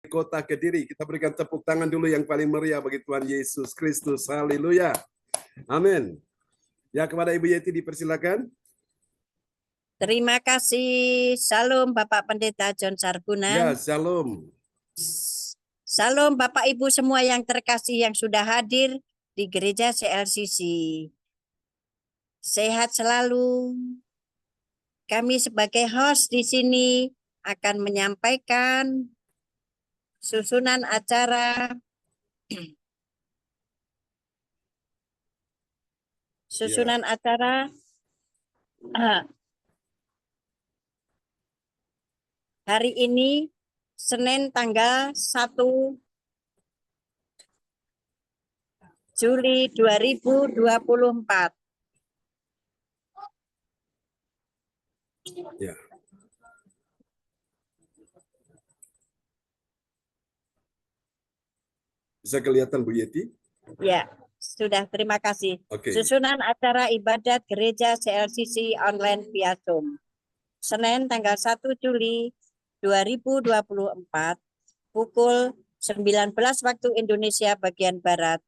Kota Kediri. Kita berikan tepuk tangan dulu yang paling meriah bagi Tuhan Yesus Kristus. Haleluya. Amin. Ya, kepada Ibu Yeti dipersilakan. Terima kasih. Salam Bapak Pendeta John Sarbunan. Ya, shalom. Salam Bapak Ibu semua yang terkasih yang sudah hadir di gereja CLCC. Sehat selalu. Kami sebagai host di sini akan menyampaikan susunan acara hari ini Senin tanggal 1 Juli 2024. Ya. Bisa kelihatan Bu Yeti? Ya, sudah, terima kasih. Oke. Susunan acara ibadat gereja CLCC online via Zoom. Senin tanggal 1 Juli 2024 pukul 19 waktu Indonesia bagian Barat.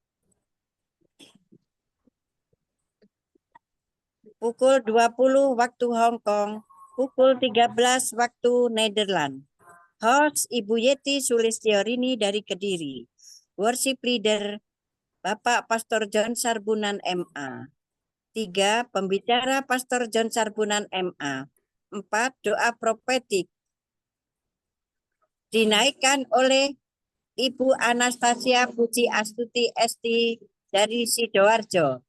Pukul 20 waktu Hong Kong, pukul 13 waktu Nederland. Host Ibu Yeti Sulistiorini dari Kediri. Worship Leader Bapak Pastor John Sarbunan MA. 3. Pembicara Pastor John Sarbunan MA. 4. Doa prophetik dinaikkan oleh Ibu Anastasia Puji Astuti ST dari Sidoarjo.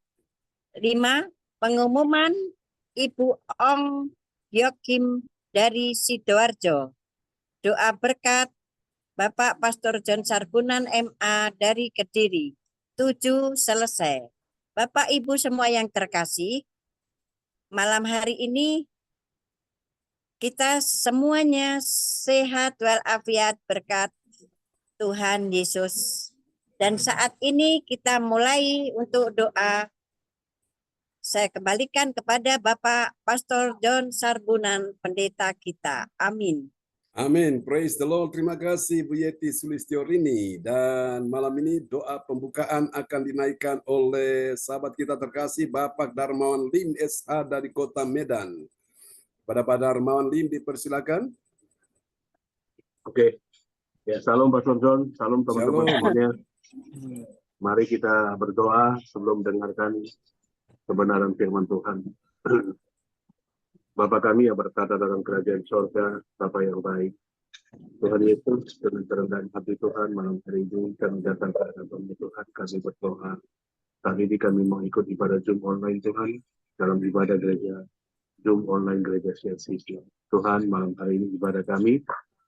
5. Pengumuman Ibu Ong Yokim dari Sidoarjo. Doa berkat Bapak Pastor John Sarbunan MA dari Kediri. 7. Selesai. Bapak Ibu semua yang terkasih, malam hari ini kita semuanya sehat walafiat berkat Tuhan Yesus. Dan saat ini kita mulai untuk doa. Saya kembalikan kepada Bapak Pastor John Sarbunan, pendeta kita. Amin. Amin. Praise the Lord. Terima kasih Bu Yeti Sulistiorini. Dan malam ini doa pembukaan akan dinaikkan oleh sahabat kita terkasih Bapak Darmawan Lim SH dari Kota Medan. Pada Pak Darmawan Lim dipersilakan. Oke. Ya, salam Pastor John, salam teman-teman semuanya. Mari kita berdoa sebelum mendengarkan kebenaran firman Tuhan. Bapa kami yang berkata dalam kerajaan surga, Bapa yang baik. Tuhan Yesus, dengan kerendahan hati Tuhan, malam hari ini kami datang ke hadapan Tuhan, kami berdoa. Kali ini kami mau ikut ibadah Zoom online Tuhan, dalam ibadah gereja Zoom online gereja CLCC. Tuhan, malam hari ini ibadah kami,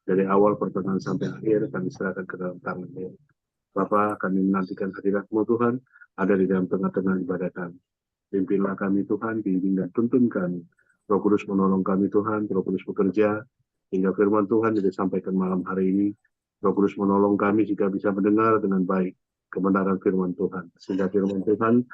dari awal pertengahan sampai akhir, kami serahkan ke dalam tangan-Mu. Bapa, kami menantikan hadirat-Mu Tuhan, ada di dalam tengah-tengah ibadah kami. Pimpinlah kami Tuhan, bimbing dan tuntun kami. Roh Kudus menolong kami Tuhan, Roh Kudus bekerja, hingga firman Tuhan yang disampaikan malam hari ini. Roh Kudus menolong kami jika bisa mendengar dengan baik kebenaran firman Tuhan. Sehingga firman Tuhan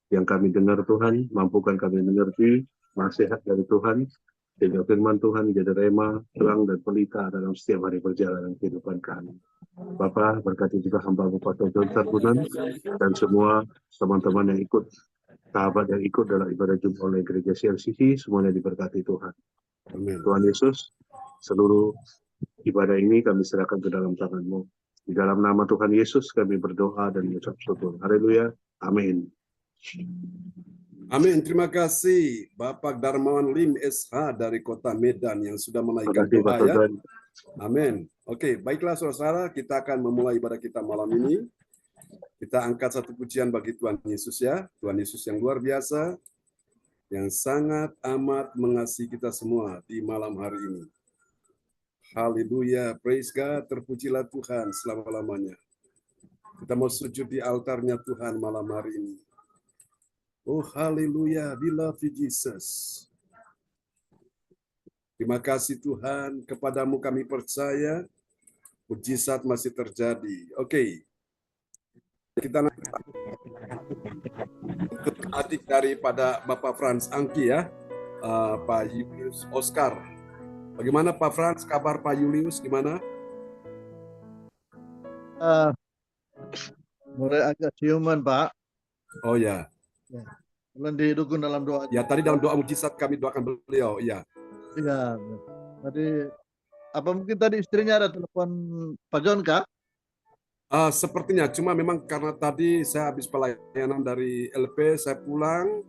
yang kami dengar Tuhan, mampukan kami mengerti nasihat dari Tuhan, sehingga firman Tuhan jadi rema, terang dan pelita dalam setiap hari perjalanan kehidupan kami. Bapa, berkati juga hamba-Mu Pastor John Sarbunan dan semua teman-teman yang ikut, sahabat yang ikut dalam ibadah jumpa oleh gereja CLCC, semuanya diberkati Tuhan. Amin. Tuhan Yesus, seluruh ibadah ini kami serahkan ke dalam tangan-Mu. Di dalam nama Tuhan Yesus kami berdoa dan mengucap syukur. Haleluya. Amin. Amin. Terima kasih Bapak Darmawan Lim SH dari Kota Medan yang sudah menaikkan Terima kasih, doa Pastor ya. John. Amin. Oke, baiklah saudara, kita akan memulai ibadah kita malam ini. Kita angkat satu pujian bagi Tuhan Yesus ya. Tuhan Yesus yang luar biasa, yang sangat amat mengasihi kita semua di malam hari ini. Haleluya, praise God, terpujilah Tuhan selama-lamanya. Kita mau sujud di altarnya Tuhan malam hari ini. Oh haleluya, we love you Jesus. Terima kasih Tuhan, kepadamu kami percaya, mujizat masih terjadi. Oke. Kita adik daripada Bapak Franz Angki ya, Pak Julius Oscar. Bagaimana Pak Franz, kabar Pak Julius, gimana? Ah, mulai agak ciuman, Pak. Oh ya. Belum didukung dalam doa. Ya, tadi dalam doa mujizat kami doakan beliau. Ya. Iya. Tadi apa mungkin tadi istrinya ada telepon Pak John kah? Sepertinya, cuma memang karena tadi saya habis pelayanan dari LP, saya pulang,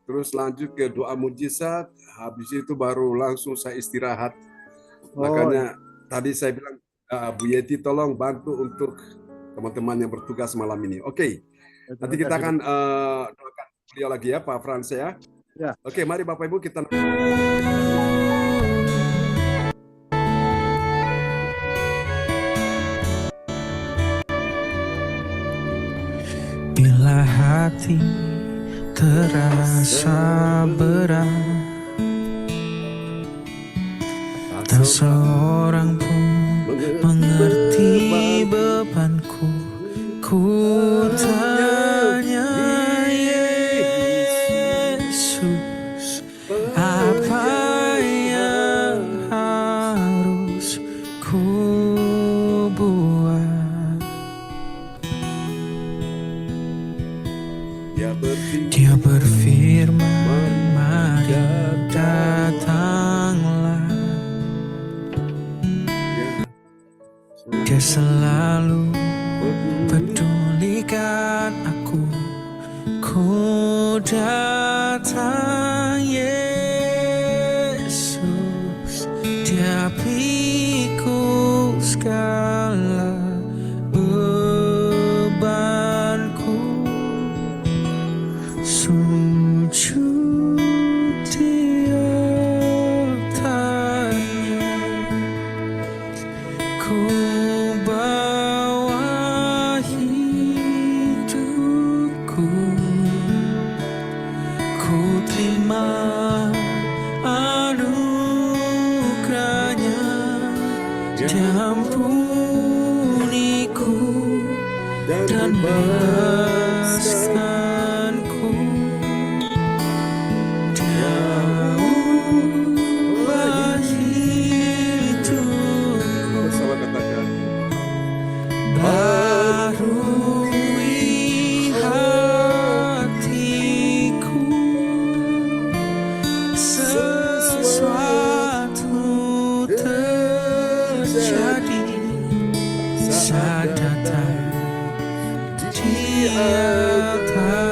terus lanjut ke doa mujizat, habis itu baru langsung saya istirahat. Makanya tadi saya bilang, Bu Yeti tolong bantu untuk teman-teman yang bertugas malam ini. Oke, nanti kita akan doakan beliau lagi ya, Pak Frans ya. Ya. Oke, mari Bapak Ibu kita... Bila hati terasa berat, tak seorang pun mengerti bebanku. Ku tanya Yesus, apa yang harus ku buat? Dia berfirman, mari datanglah. Dia selalu pedulikan aku. Ku datang Yesus, Dia pikul segala bebanku. Sujud di altarnya, ku bawa hidupku. Ku terima anugerahnya, Dia ampuniku dan bebaskanku. Dia ubah hidupku. Bersama katakan, Barui hatiku, sesuatu terjadi saat datang di altarnya.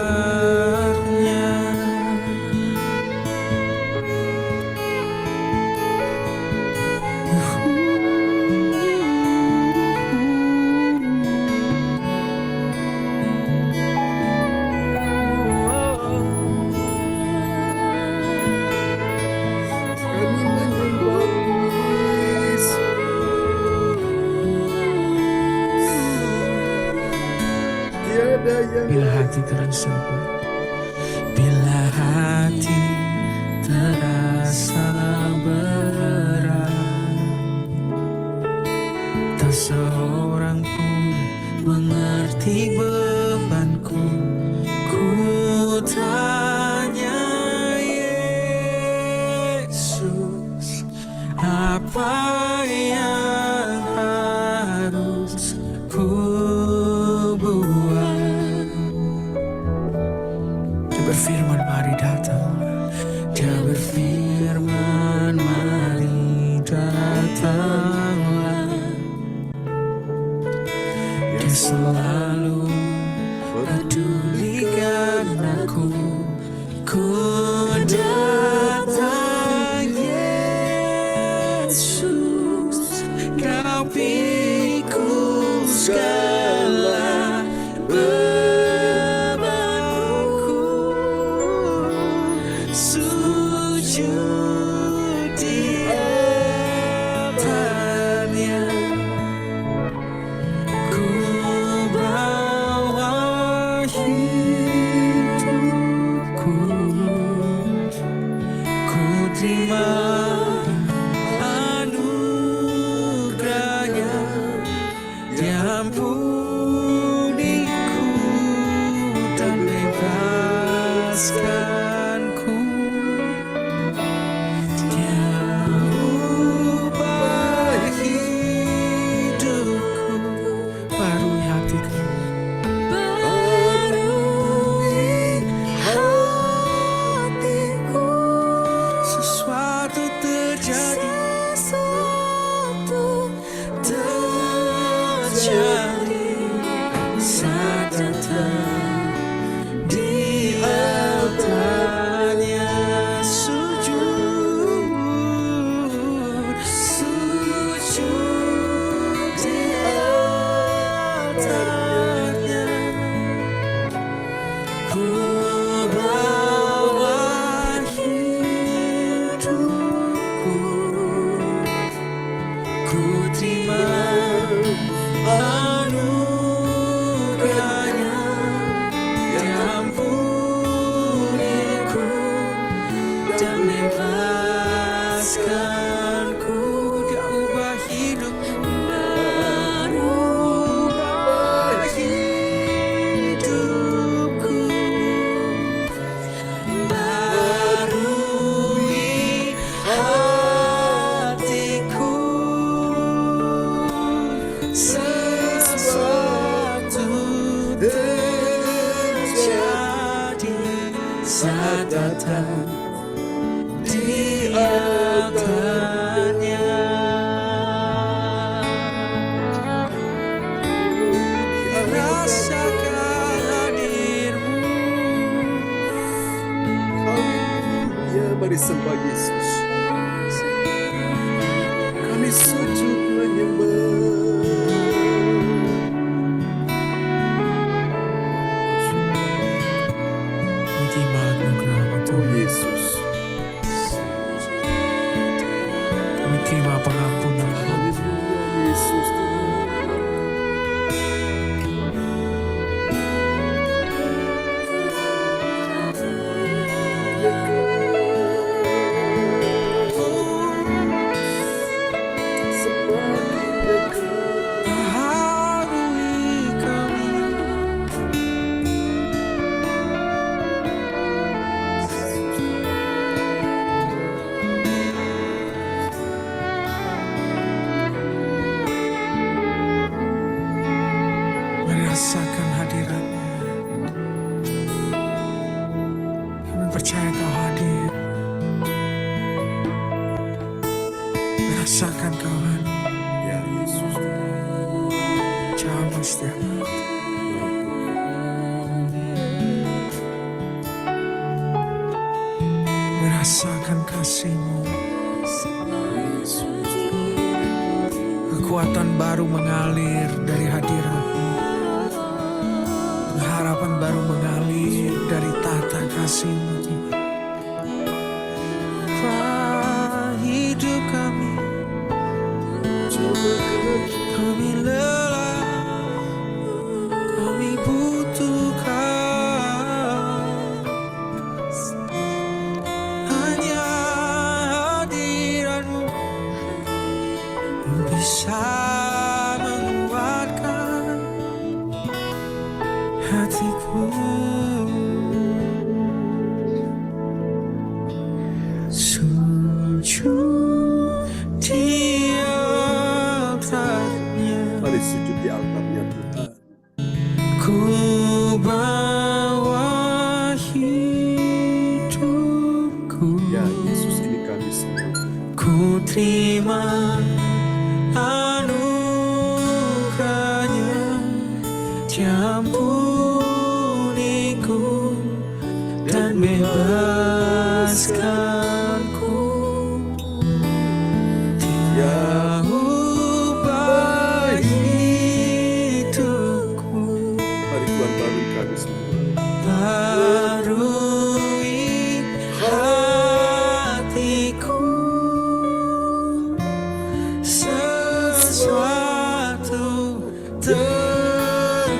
kami menyembah Yesus. Tiada yang Bila hati terasa berat, bila hati terasa berat, tak seorang pun mengerti bebanku. Ku tanya Yesus, apa yang harus ku buat? Dia berfirman, mari datang. Dia berfirman, mari datanglah. Dia selalu pedulikan aku. Ku datang Yesus, Kau pikul segala bebanku. Sujud di altarnya, ku bawa hidupku. Ku terima anugerahnya, Dia ampun terjadi saat datang di altarnya. Sujud di altarnya. Ku bawa hidupku, ku terima anugerahnya, diampuniku dan bebaskanku. Dia ubah hidupku, merubah hidupku, barui hatiku. Sesuatu terjadi saat datang di altarnya. Rasakan hadirmu. Ya, mari sembah Yesus. Kami sujud menyembah. Terima anugerah Tuhan. Yesus. Kami terima pengampunan. Haleluya, Yesus. Baharui kami. Merasakan hadiratnya. Kami percaya Kau hadir. Merasakan Kau hadir. Ya, Yesus. Jawab setiap hati. Merasakan kasih-Mu. Kekuatan baru mengalir dari hadirat-Mu. Pengharapan baru mengalir dari tata kasih-Mu. Hidup kami, kami lelah, kami butuh Kau. Hanya hadirat-Mu bisa menguatkan hatiku. Sujud di altarnya, Mari sujud di altarnya Tuhan. ku bawa hidupku, Ya, Yesus, ini kami semua. ku terima anugerahnya, diampuniku dan bebaskanku. Dia ubah hidupku, Mari Tuhan barui kami semua. barui hatiku. Sesuatu terjadi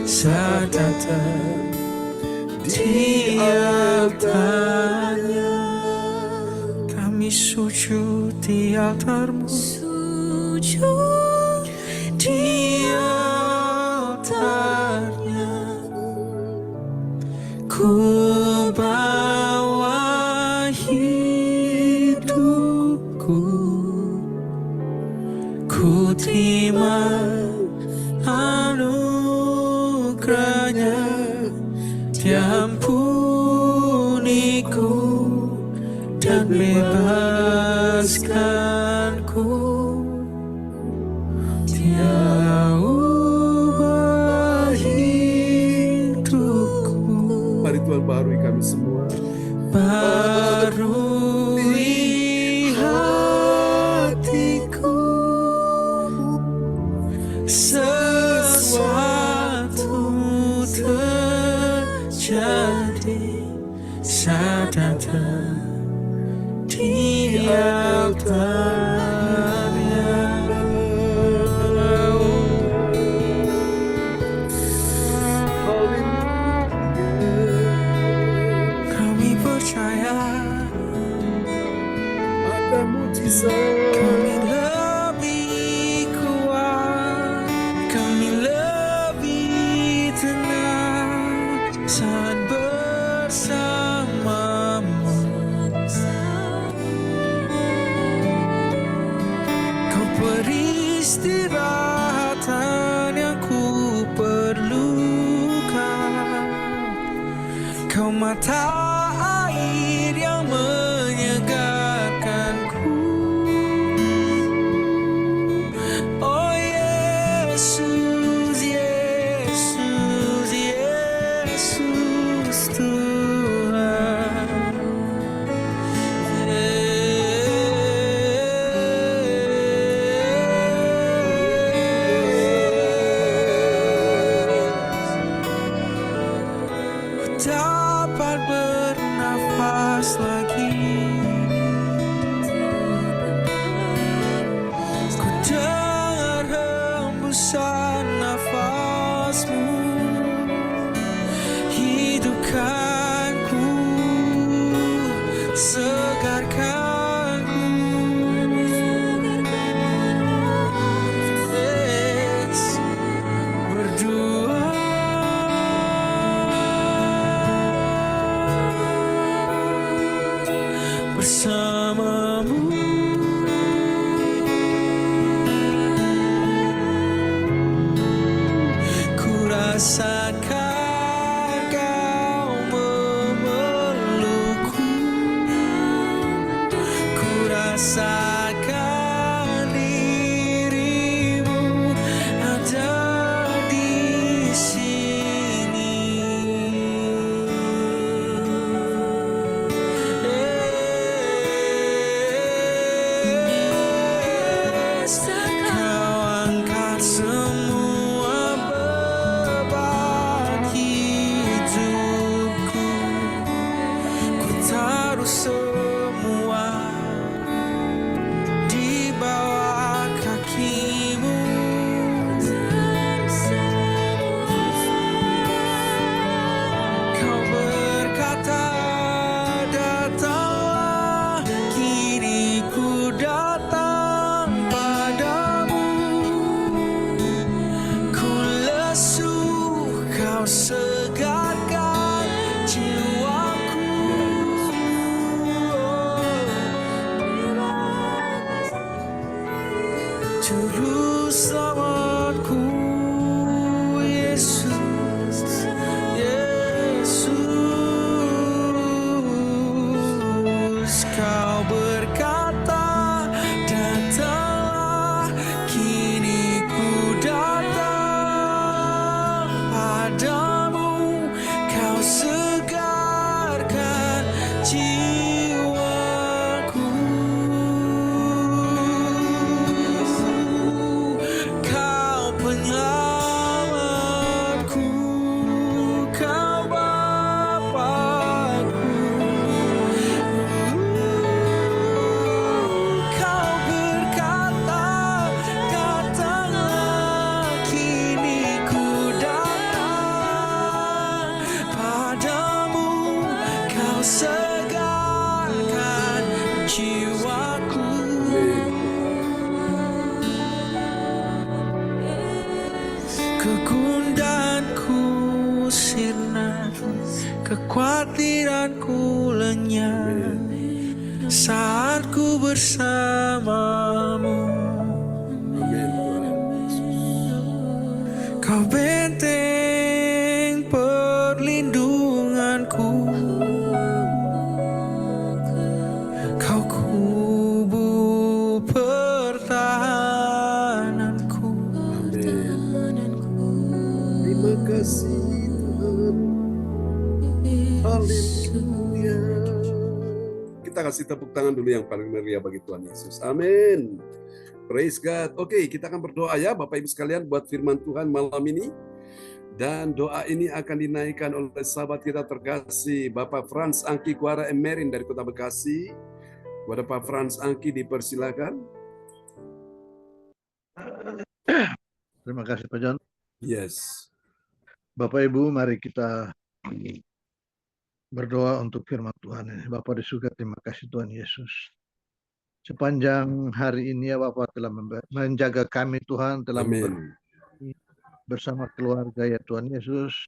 saat datang di altarnya. Kami sujud di altar-Mu, sujud di altarnya. Ku bawa hidupku, ku terima anugerahnya, diampuniku dan bebaskanku. sesuatu terjadi saat di altarnya. Kami percaya Ada mujizat. kami lebih kuat, kami lebih tenang saat bersamamu. Kau peristirahatan yang ku perlukan, kau mata air yang menyegarkanku. Oh Yesus, Yesus, Yesus Tuhan. Ku dapat bernafas lagi, ku dengar hembusan nafasmu, hidupkanku, segarkanku. Yes, berdua bersamamu. Ku rasakan kau memelukku, ku rasakan dirimu ada di sini. Kau angkat semua beban hidupku, ku taruh semua di bawah kakimu. Kau berkata, datanglah, kini ku datang padamu. Ku lesu, kau segarkan jiwaku. Juru selamatku, Yesus, Yesus. Kau berkata, datanglah, kini ku datang padamu. Kau segarkan jiwaku. Kau penyelamatku, kau Bapakku. Kau berkata, datanglah, kini ku datang padamu. Kau segarkan jiwaku. Kegundahanku sirna, kekhawatiranku lenyap saat ku bersamamu. Amin Tuhan. Kau benteng perlindunganku, kau kubu pertahananku. Amin. Terima kasih Tuhan. Haleluya. Kita kasih tepuk tangan dulu yang paling meriah bagi Tuhan Yesus. Amin. Praise God. Oke, kita akan berdoa ya Bapak Ibu sekalian buat firman Tuhan malam ini. Dan doa ini akan dinaikkan oleh sahabat kita terkasih Bapak Frans Angki Kuara Emerin dari Kota Bekasi. Kepada Pak Frans Angki dipersilakan. Terima kasih Pak John. Yes. Bapak Ibu, mari kita berdoa untuk firman Tuhan ini. Bapak di surga, terima kasih Tuhan Yesus. Sepanjang hari ini ya Bapak telah menjaga kami Tuhan, telah Amin. bersama keluarga ya Tuhan Yesus.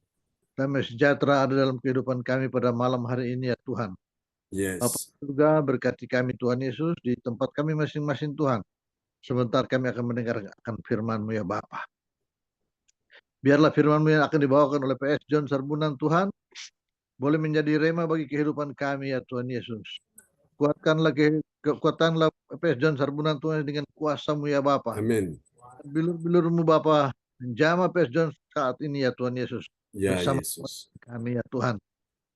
Damai sejahtera ada dalam kehidupan kami pada malam hari ini ya Tuhan. Yes. Bapak juga berkati kami Tuhan Yesus di tempat kami masing-masing Tuhan. Sebentar kami akan mendengarkan firman-Mu ya Bapa. Biarlah firman-Mu yang akan dibawakan oleh PS John Sarbunan Tuhan boleh menjadi rema bagi kehidupan kami ya Tuhan Yesus. Kuatkanlah PS John Sarbunan Tuhan dengan kuasa-Mu ya Bapa. Amin. Bilur-bilur-Mu Bapa menjamah PS John saat ini ya Tuhan Yesus. Ya Bersama Yesus. kami ya Tuhan.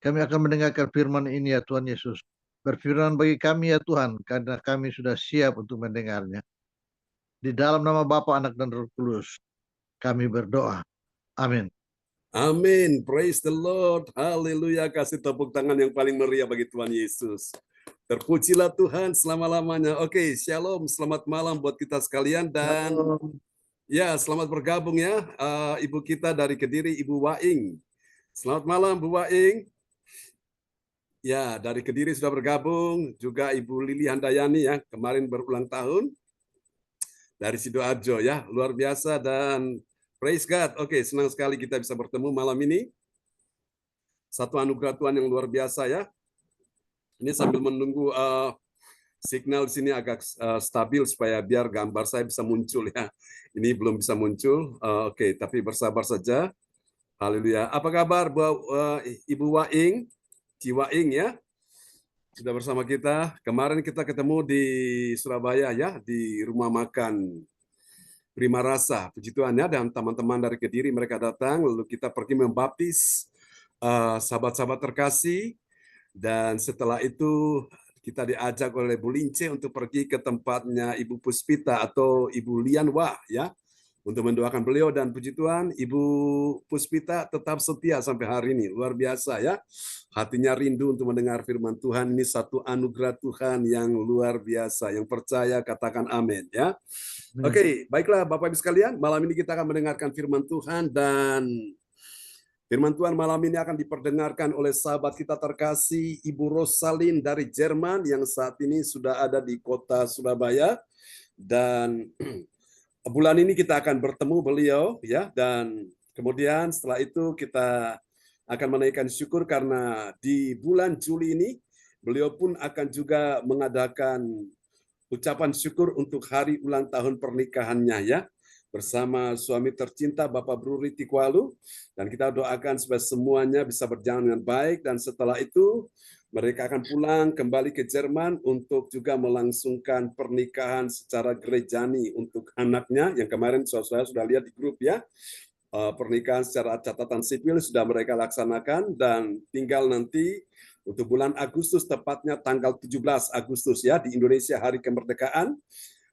Kami akan mendengarkan firman ini ya Tuhan Yesus. Berfirman bagi kami ya Tuhan, karena kami sudah siap untuk mendengarnya. Di dalam nama Bapa, Anak, dan Roh Kudus, kami berdoa. Amin. Amin. Praise the Lord. Haleluya. Kasih tepuk tangan yang paling meriah bagi Tuhan Yesus. Terpujilah Tuhan selama-lamanya. Oke, shalom. Selamat malam buat kita sekalian. Dan ya, selamat bergabung ya. Ibu kita dari Kediri, Ibu Waing. Selamat malam, Bu Waing. Ya, dari Kediri sudah bergabung. Juga Ibu Lili Handayani ya, kemarin berulang tahun. Dari Sidoarjo ya, luar biasa dan praise God. Oke, senang sekali kita bisa bertemu malam ini. Satu anugerah Tuhan yang luar biasa ya. Ini sambil menunggu signal di sini agak stabil supaya biar gambar saya bisa muncul ya. Ini belum bisa muncul. Oke, tapi bersabar saja. Haleluya. Apa kabar Ibu Waing? Ci Waing ya. Sudah bersama kita. Kemarin kita ketemu di Surabaya ya, di rumah makan Prima Rasa. Puji Tuhan ya, dan teman-teman dari Kediri mereka datang, lalu kita pergi membaptis sahabat-sahabat terkasih. Dan setelah itu kita diajak oleh Bu Lince untuk pergi ke tempatnya Ibu Puspita atau Ibu Lian Wah ya, untuk mendoakan beliau. Dan puji Tuhan, Ibu Puspita tetap setia sampai hari ini. Luar biasa ya. Hatinya rindu untuk mendengar firman Tuhan. Ini satu anugerah Tuhan yang luar biasa. Yang percaya katakan amin ya. Oke, baiklah Bapak Ibu sekalian, malam ini kita akan mendengarkan firman Tuhan, dan firman Tuhan malam ini akan diperdengarkan oleh sahabat kita terkasih Ibu Rosalin dari Jerman yang saat ini sudah ada di kota Surabaya. Dan bulan ini kita akan bertemu beliau ya, dan kemudian setelah itu kita akan menaikkan syukur karena di bulan Juli ini beliau pun akan juga mengadakan ucapan syukur untuk hari ulang tahun pernikahannya ya, bersama suami tercinta Bapak Bruri Tikwalu. Dan kita doakan supaya semuanya bisa berjalan dengan baik, dan setelah itu mereka akan pulang kembali ke Jerman untuk juga melangsungkan pernikahan secara gerejani untuk anaknya yang kemarin saudara sudah lihat di grup ya. Pernikahan secara catatan sipil sudah mereka laksanakan, dan tinggal nanti untuk bulan Agustus, tepatnya tanggal 17 Agustus ya, di Indonesia hari kemerdekaan.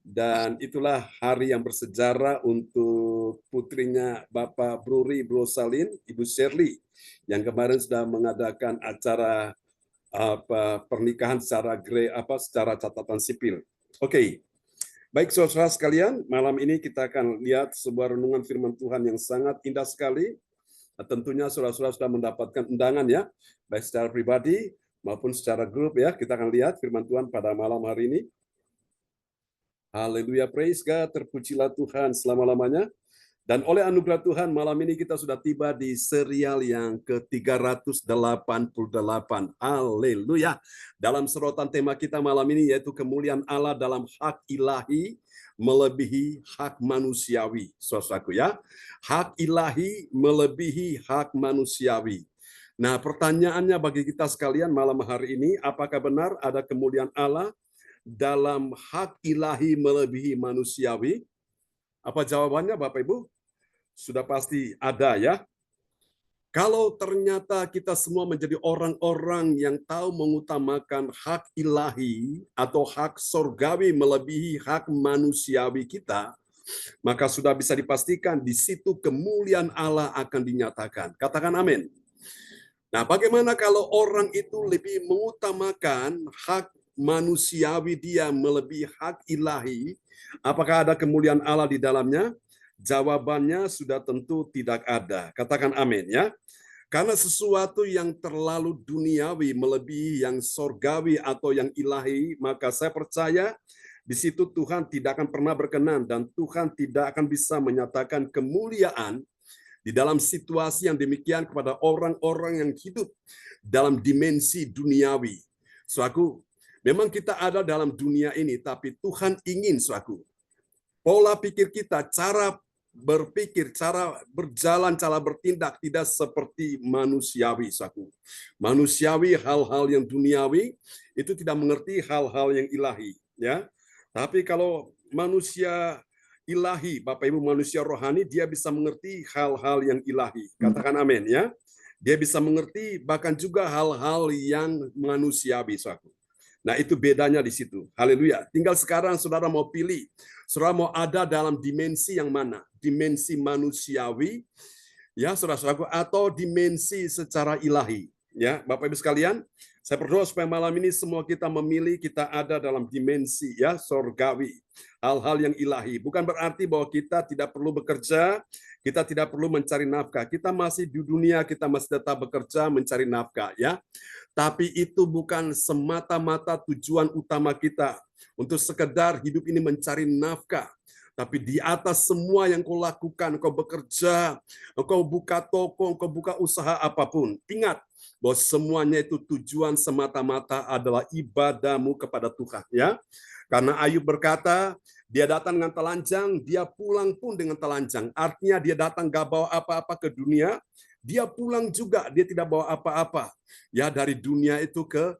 Dan itulah hari yang bersejarah untuk putrinya Bapak Bruri Brosalin, Ibu Shirley, yang kemarin sudah mengadakan acara pernikahan secara catatan sipil. Oke. Baik saudara sekalian, malam ini kita akan lihat sebuah renungan firman Tuhan yang sangat indah sekali. Tentunya saudara-saudara sudah mendapatkan undangan ya, baik secara pribadi maupun secara grup ya. Kita akan lihat firman Tuhan pada malam hari ini. Haleluya, praise God, terpujilah Tuhan selama-lamanya. Dan oleh anugerah Tuhan, malam ini kita sudah tiba di serial yang ke-388. Haleluya. Dalam sorotan tema kita malam ini yaitu kemuliaan Allah dalam hak ilahi melebihi hak manusiawi. Saudaraku ya, hak ilahi melebihi hak manusiawi. Nah, pertanyaannya bagi kita sekalian malam hari ini, apakah benar ada kemuliaan Allah dalam hak ilahi melebihi manusiawi? Apa jawabannya Bapak Ibu? Sudah pasti ada ya. Kalau ternyata kita semua menjadi orang-orang yang tahu mengutamakan hak ilahi atau hak sorgawi melebihi hak manusiawi kita, maka sudah bisa dipastikan di situ kemuliaan Allah akan dinyatakan. Katakan amin. Nah, bagaimana kalau orang itu lebih mengutamakan hak manusiawi dia melebihi hak ilahi? Apakah ada kemuliaan Allah di dalamnya? Jawabannya sudah tentu tidak ada. Katakan amin ya. Karena sesuatu yang terlalu duniawi melebihi yang sorgawi atau yang ilahi, maka saya percaya di situ Tuhan tidak akan pernah berkenan dan Tuhan tidak akan bisa menyatakan kemuliaan di dalam situasi yang demikian kepada orang-orang yang hidup dalam dimensi duniawi. Suaku, memang kita ada dalam dunia ini, tapi Tuhan ingin suaku. Pola pikir kita, cara berpikir, cara berjalan, cara bertindak tidak seperti manusiawi, suaku. Manusiawi hal-hal yang duniawi itu tidak mengerti hal-hal yang ilahi, ya. Tapi kalau manusia ilahi, Bapak Ibu, manusia rohani, dia bisa mengerti hal-hal yang ilahi. Katakan amin ya. Dia bisa mengerti bahkan juga hal-hal yang manusiawi, suaku. Nah, itu bedanya di situ. Haleluya. Tinggal sekarang saudara mau pilih. Saudara mau ada dalam dimensi yang mana? Dimensi manusiawi, ya saudara-saudaraku, atau dimensi secara ilahi. Ya, Bapak Ibu sekalian, saya berdoa supaya malam ini semua kita memilih kita ada dalam dimensi ya sorgawi, hal-hal yang ilahi. Bukan berarti bahwa kita tidak perlu bekerja, kita tidak perlu mencari nafkah. Kita masih di dunia, kita masih tetap bekerja mencari nafkah ya. Tapi itu bukan semata-mata tujuan utama kita untuk sekedar hidup ini mencari nafkah. Tapi di atas semua yang kau lakukan, kau bekerja, kau buka toko, kau buka usaha apapun. Ingat bahwa semuanya itu tujuan semata-mata adalah ibadahmu kepada Tuhan. Ya, karena Ayub berkata, dia datang dengan telanjang, dia pulang pun dengan telanjang. Artinya dia datang gak bawa apa-apa ke dunia, dia pulang juga, dia tidak bawa apa-apa. Ya, dari dunia itu ke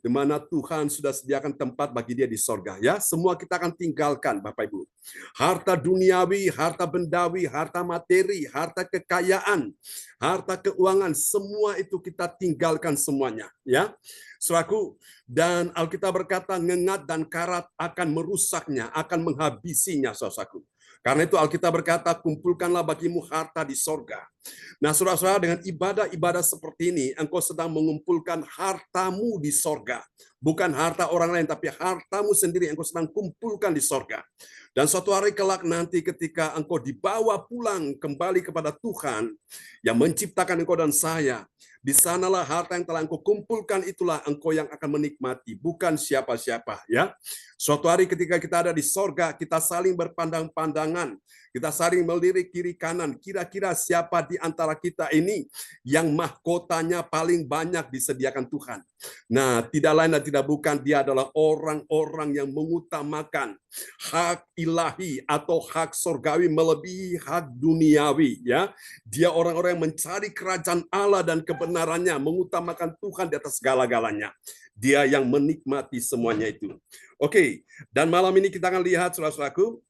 di mana Tuhan sudah sediakan tempat bagi dia di sorga. Ya, semua kita akan tinggalkan, Bapak Ibu. Harta duniawi, harta bendawi, harta materi, harta kekayaan, harta keuangan, semua itu kita tinggalkan semuanya. Ya, saudaraku, dan Alkitab berkata ngengat dan karat akan merusaknya, akan menghabisinya, saudaraku. Karena itu Alkitab berkata, kumpulkanlah bagimu harta di sorga. Nah, saudara-saudara, dengan ibadah-ibadah seperti ini, engkau sedang mengumpulkan hartamu di sorga. Bukan harta orang lain, tapi hartamu sendiri yang engkau sedang kumpulkan di sorga. Dan suatu hari kelak nanti ketika engkau dibawa pulang kembali kepada Tuhan yang menciptakan engkau dan saya, di sanalah harta yang telah engkau kumpulkan itulah engkau yang akan menikmati, bukan siapa-siapa. Ya, suatu hari ketika kita ada di sorga, kita saling berpandang-pandangan, kita saling melirik kiri kanan. Kira-kira siapa di antara kita ini yang mahkotanya paling banyak disediakan Tuhan? Nah, tidak lain dan tidak bukan dia adalah orang-orang yang mengutamakan hak ilahi atau hak sorgawi melebihi hak duniawi. Ya, dia orang-orang yang mencari kerajaan Allah dan kebenarannya, mengutamakan Tuhan di atas segala-galanya. Dia yang menikmati semuanya itu. Oke, dan malam ini kita akan lihat, saudara-saudaraku,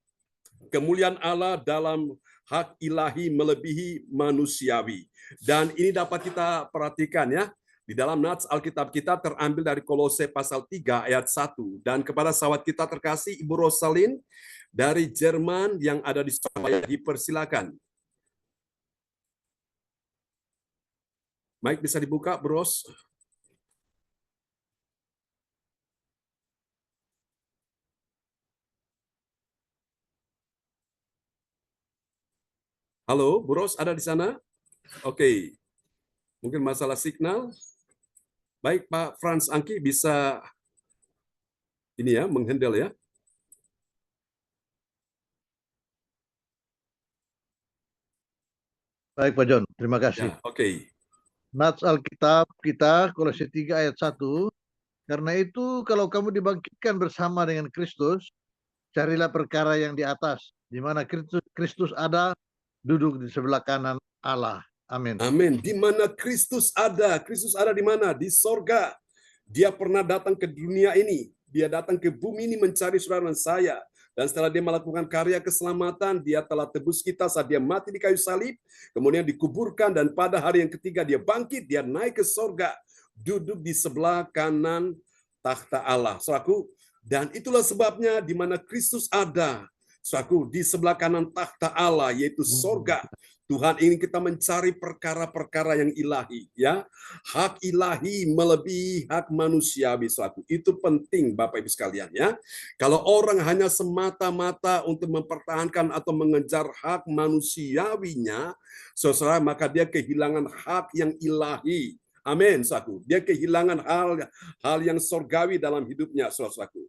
kemuliaan Allah dalam hak ilahi melebihi manusiawi. Dan ini dapat kita perhatikan ya. Di dalam nats Alkitab kita terambil dari Kolose pasal 3 ayat 1. Dan kepada sahabat kita terkasih Ibu Rosalin dari Jerman yang ada di Surabaya, dipersilakan. Mike bisa dibuka, Bros. Halo, Bu Ros, ada di sana? Oke. Mungkin masalah signal. Baik, Pak Franz Angki bisa ini ya, menghandle ya. Baik Pak John, terima kasih. Ya, oke. Nats Alkitab kita, Kolose 3 ayat 1. Karena itu kalau kamu dibangkitkan bersama dengan Kristus, carilah perkara yang di atas, di mana Kristus ada, duduk di sebelah kanan Allah. Amin. Amin. Di mana Kristus ada di mana? Di sorga. Dia pernah datang ke dunia ini. Dia datang ke bumi ini mencari saudara dan saya. Dan setelah dia melakukan karya keselamatan, dia telah tebus kita saat dia mati di kayu salib, kemudian dikuburkan, dan pada hari yang ketiga dia bangkit, dia naik ke sorga, duduk di sebelah kanan takhta Allah. Saudaraku, dan itulah sebabnya di mana Kristus ada, saudaraku, di sebelah kanan takhta Allah, yaitu sorga. Tuhan ingin kita mencari perkara-perkara yang ilahi, ya. Hak ilahi melebihi hak manusiawi, suatu. Itu penting, Bapak Ibu sekalian, ya. Kalau orang hanya semata-mata untuk mempertahankan atau mengejar hak manusiawinya, saudara, maka dia kehilangan hak yang ilahi. Amin, suatu. Dia kehilangan hal yang sorgawi dalam hidupnya, saudaraku.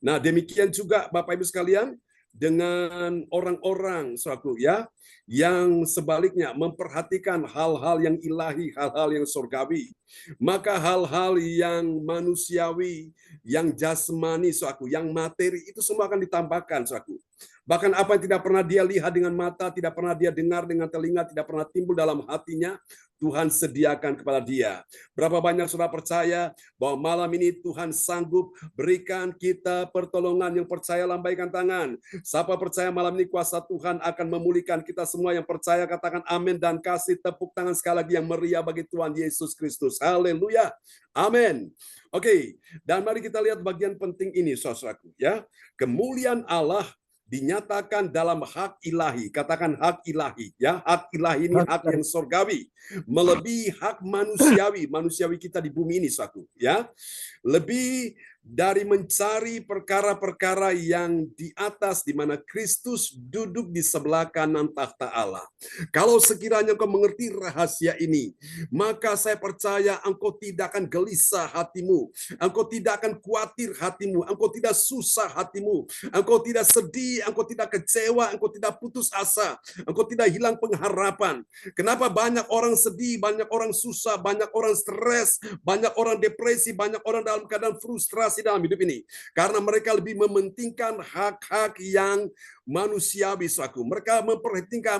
Nah, demikian juga Bapak Ibu sekalian, dengan orang-orang, saudaraku, ya, yang sebaliknya memperhatikan hal-hal yang ilahi, hal-hal yang surgawi, maka hal-hal yang manusiawi, yang jasmani, saudaraku, yang materi, itu semua akan ditambahkan, saudaraku. Bahkan apa yang tidak pernah dia lihat dengan mata, tidak pernah dia dengar dengan telinga, tidak pernah timbul dalam hatinya, Tuhan sediakan kepada dia. Berapa banyak saudara percaya bahwa malam ini Tuhan sanggup berikan kita pertolongan? Yang percaya lambaikan tangan. Siapa percaya malam ini kuasa Tuhan akan memulihkan kita semua? Yang percaya katakan amin dan kasih tepuk tangan sekali lagi yang meriah bagi Tuhan Yesus Kristus. Haleluya. Amin. Oke, dan mari kita lihat bagian penting ini, saudaraku, ya. Kemuliaan Allah dinyatakan dalam hak ilahi. Katakan hak ilahi, ya. Hak ilahi ini hak yang surgawi, melebihi hak manusiawi kita di bumi ini, satu, ya. Lebih dari mencari perkara-perkara yang di atas, di mana Kristus duduk di sebelah kanan takhta Allah. Kalau sekiranya engkau mengerti rahasia ini, maka saya percaya engkau tidak akan gelisah hatimu, engkau tidak akan khawatir hatimu, engkau tidak susah hatimu, engkau tidak sedih, engkau tidak kecewa, engkau tidak putus asa, engkau tidak hilang pengharapan. Kenapa banyak orang sedih, banyak orang susah, banyak orang stres, banyak orang depresi, banyak orang dalam keadaan frustrasi dalam hidup ini? Karena mereka lebih mementingkan hak-hak yang manusiawi, saudaraku. Mereka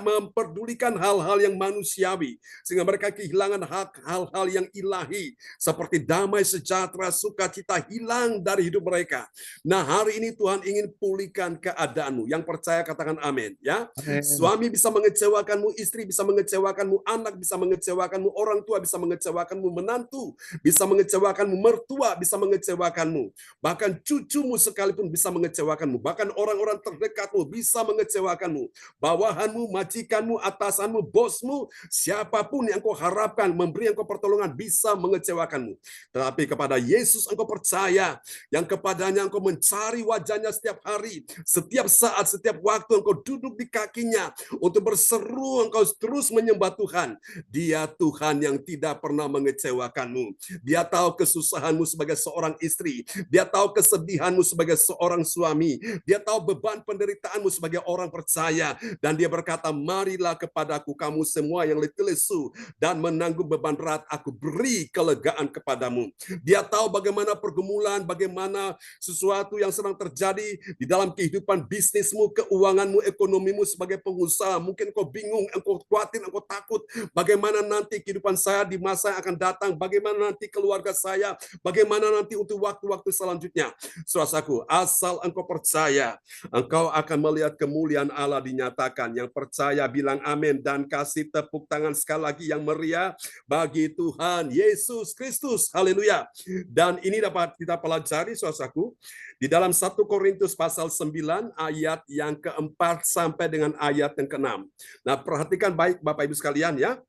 memperdulikan hal-hal yang manusiawi, sehingga mereka kehilangan hal-hal yang ilahi, seperti damai, sejahtera, sukacita hilang dari hidup mereka. Nah, hari ini Tuhan ingin pulihkan keadaanmu. Yang percaya katakan amin, ya. Amin. Suami bisa mengecewakanmu, istri bisa mengecewakanmu, anak bisa mengecewakanmu, orang tua bisa mengecewakanmu, menantu bisa mengecewakanmu, mertua bisa mengecewakanmu, bahkan cucumu sekalipun bisa mengecewakanmu, bahkan orang-orang terdekatmu bisa mengecewakanmu, bawahanmu, majikanmu, atasanmu, bosmu, siapapun yang kau harapkan memberi engkau pertolongan bisa mengecewakanmu. Tetapi kepada Yesus engkau percaya, yang kepadanya engkau mencari wajahnya setiap hari, setiap saat, setiap waktu engkau duduk di kakinya untuk berseru, engkau terus menyembah Tuhan. Dia Tuhan yang tidak pernah mengecewakanmu. Dia tahu kesusahanmu sebagai seorang istri, dia tahu kesedihanmu sebagai seorang suami, dia tahu beban penderitaanmu sebagai orang percaya, dan dia berkata, marilah kepadaku kamu semua yang letih lesu dan menanggung beban berat, aku beri kelegaan kepadamu. Dia tahu bagaimana pergumulan, bagaimana sesuatu yang sedang terjadi di dalam kehidupan bisnismu, keuanganmu, ekonomimu sebagai pengusaha. Mungkin kau bingung, engkau khawatir, engkau takut, bagaimana nanti kehidupan saya di masa yang akan datang, bagaimana nanti keluarga saya, bagaimana nanti untuk waktu-waktu selanjutnya. Saudaraku, asal engkau percaya, engkau akan melihat kemuliaan Allah dinyatakan. Yang percaya bilang amin dan kasih tepuk tangan sekali lagi yang meriah bagi Tuhan Yesus Kristus. Haleluya. Dan ini dapat kita pelajari, saudaraku, di dalam 1 Korintus pasal 9 ayat yang keempat sampai dengan ayat yang keenam. Nah, perhatikan baik Bapak Ibu sekalian, ya.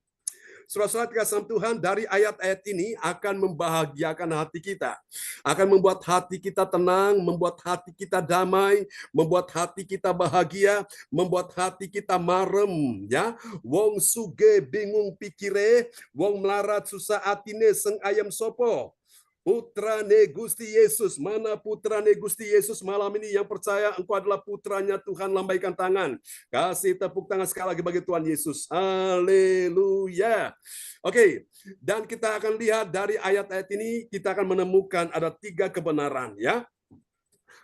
Saudara-saudara dikasihi Tuhan, dari ayat-ayat ini akan membahagiakan hati kita, akan membuat hati kita tenang, membuat hati kita damai, membuat hati kita bahagia, membuat hati kita marem, ya. Wong suge bingung pikire, wong melarat susah atine seng ayam sopo. Putrane Gusti Yesus. Mana putrane Gusti Yesus malam ini? Yang percaya engkau adalah putranya Tuhan, lambaikan tangan. Kasih tepuk tangan sekali lagi bagi Tuhan Yesus. Haleluya. Oke, dan kita akan lihat dari ayat-ayat ini, kita akan menemukan ada 3 kebenaran, ya.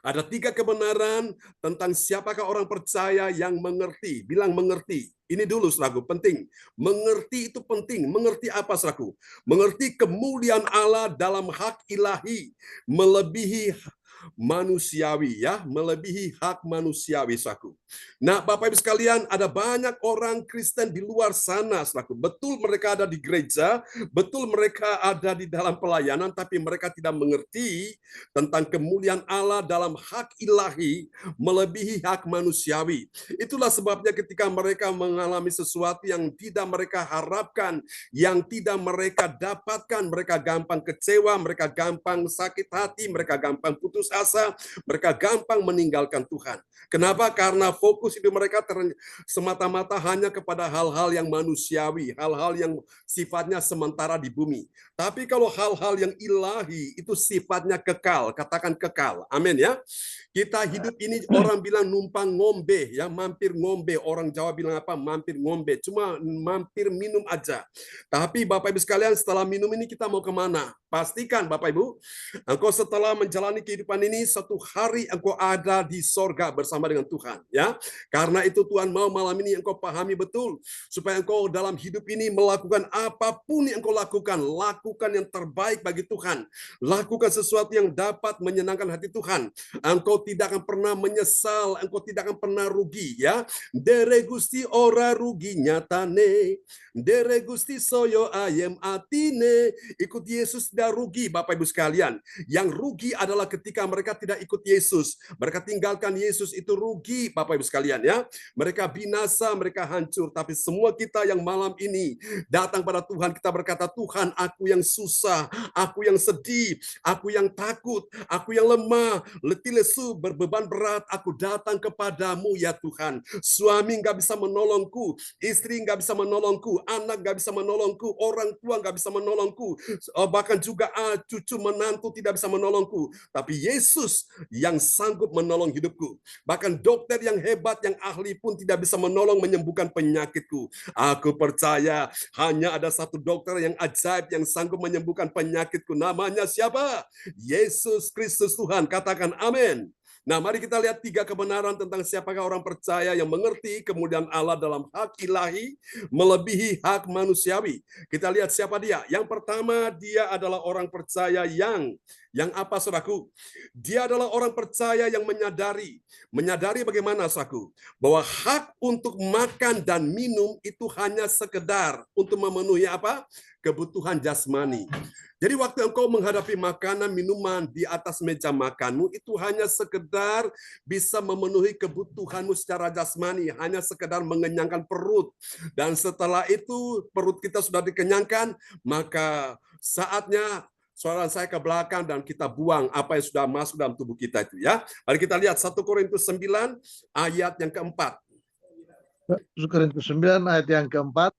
Ada 3 kebenaran tentang siapakah orang percaya yang mengerti. Bilang mengerti. Ini dulu, saudaraku, penting. Mengerti itu penting. Mengerti apa, saudaraku? Mengerti kemuliaan Allah dalam hak ilahi, melebihi manusiawi, ya, melebihi hak manusiawi, saudaraku. Nah, Bapak Ibu sekalian, ada banyak orang Kristen di luar sana, saudaraku. Betul mereka ada di gereja, betul mereka ada di dalam pelayanan, tapi mereka tidak mengerti tentang kemuliaan Allah dalam hak ilahi melebihi hak manusiawi. Itulah sebabnya ketika mereka mengalami sesuatu yang tidak mereka harapkan, yang tidak mereka dapatkan, mereka gampang kecewa, mereka gampang sakit hati, mereka gampang putus asa, mereka gampang meninggalkan Tuhan. Kenapa? Karena fokus hidup mereka semata-mata hanya kepada hal-hal yang manusiawi, hal-hal yang sifatnya sementara di bumi. Tapi kalau hal-hal yang ilahi itu sifatnya kekal, katakan kekal. Amin ya. Kita hidup ini orang bilang numpang ngombe, ya, mampir ngombe. Orang Jawa bilang apa? Mampir ngombe. Cuma mampir minum aja. Tapi Bapak Ibu sekalian, setelah minum ini kita mau kemana? Pastikan Bapak Ibu, engkau setelah menjalani kehidupan ini, satu hari engkau ada di sorga bersama dengan Tuhan. Ya, karena itu Tuhan mau malam ini engkau pahami betul, supaya engkau dalam hidup ini melakukan apapun yang engkau lakukan, lakukan yang terbaik bagi Tuhan. Lakukan sesuatu yang dapat menyenangkan hati Tuhan. Engkau tidak akan pernah menyesal, engkau tidak akan pernah rugi. Ya, dere Gusti ora rugi nyatane, dere Gusti soyo ayem atine. Ikut Yesus tidak rugi, Bapak Ibu sekalian. Yang rugi adalah ketika mereka tidak ikut Yesus. Mereka tinggalkan Yesus, itu rugi, Bapak Ibu sekalian, ya. Mereka binasa, mereka hancur. Tapi semua kita yang malam ini datang pada Tuhan, kita berkata, Tuhan, aku yang susah, aku yang sedih, aku yang takut, aku yang lemah, letih lesu, berbeban berat, aku datang kepadamu ya Tuhan. Suami nggak bisa menolongku, istri nggak bisa menolongku, anak nggak bisa menolongku, orang tua nggak bisa menolongku, bahkan juga cucu menantu tidak bisa menolongku. Tapi Yesus yang sanggup menolong hidupku. Bahkan dokter yang hebat, yang ahli pun tidak bisa menolong menyembuhkan penyakitku. Aku percaya hanya ada satu dokter yang ajaib yang sanggup menyembuhkan penyakitku. Namanya siapa? Yesus Kristus Tuhan. Katakan amin. Nah, mari kita lihat 3 kebenaran tentang siapakah orang percaya yang mengerti kemuliaan Allah dalam hak ilahi melebihi hak manusiawi. Kita lihat siapa dia. Yang pertama, dia adalah orang percaya yang apa, saudaraku? Dia adalah orang percaya yang menyadari bagaimana, saudaraku? Bahwa hak untuk makan dan minum itu hanya sekedar untuk memenuhi apa? Kebutuhan jasmani. Jadi waktu engkau menghadapi makanan, minuman di atas meja makanmu, itu hanya sekedar bisa memenuhi kebutuhanmu secara jasmani, hanya sekedar mengenyangkan perut. Dan setelah itu perut kita sudah dikenyangkan, maka saatnya suara saya ke belakang dan kita buang apa yang sudah masuk dalam tubuh kita itu, ya. Mari kita lihat 1 Korintus 9 ayat yang keempat. 1 Korintus 9 ayat yang keempat.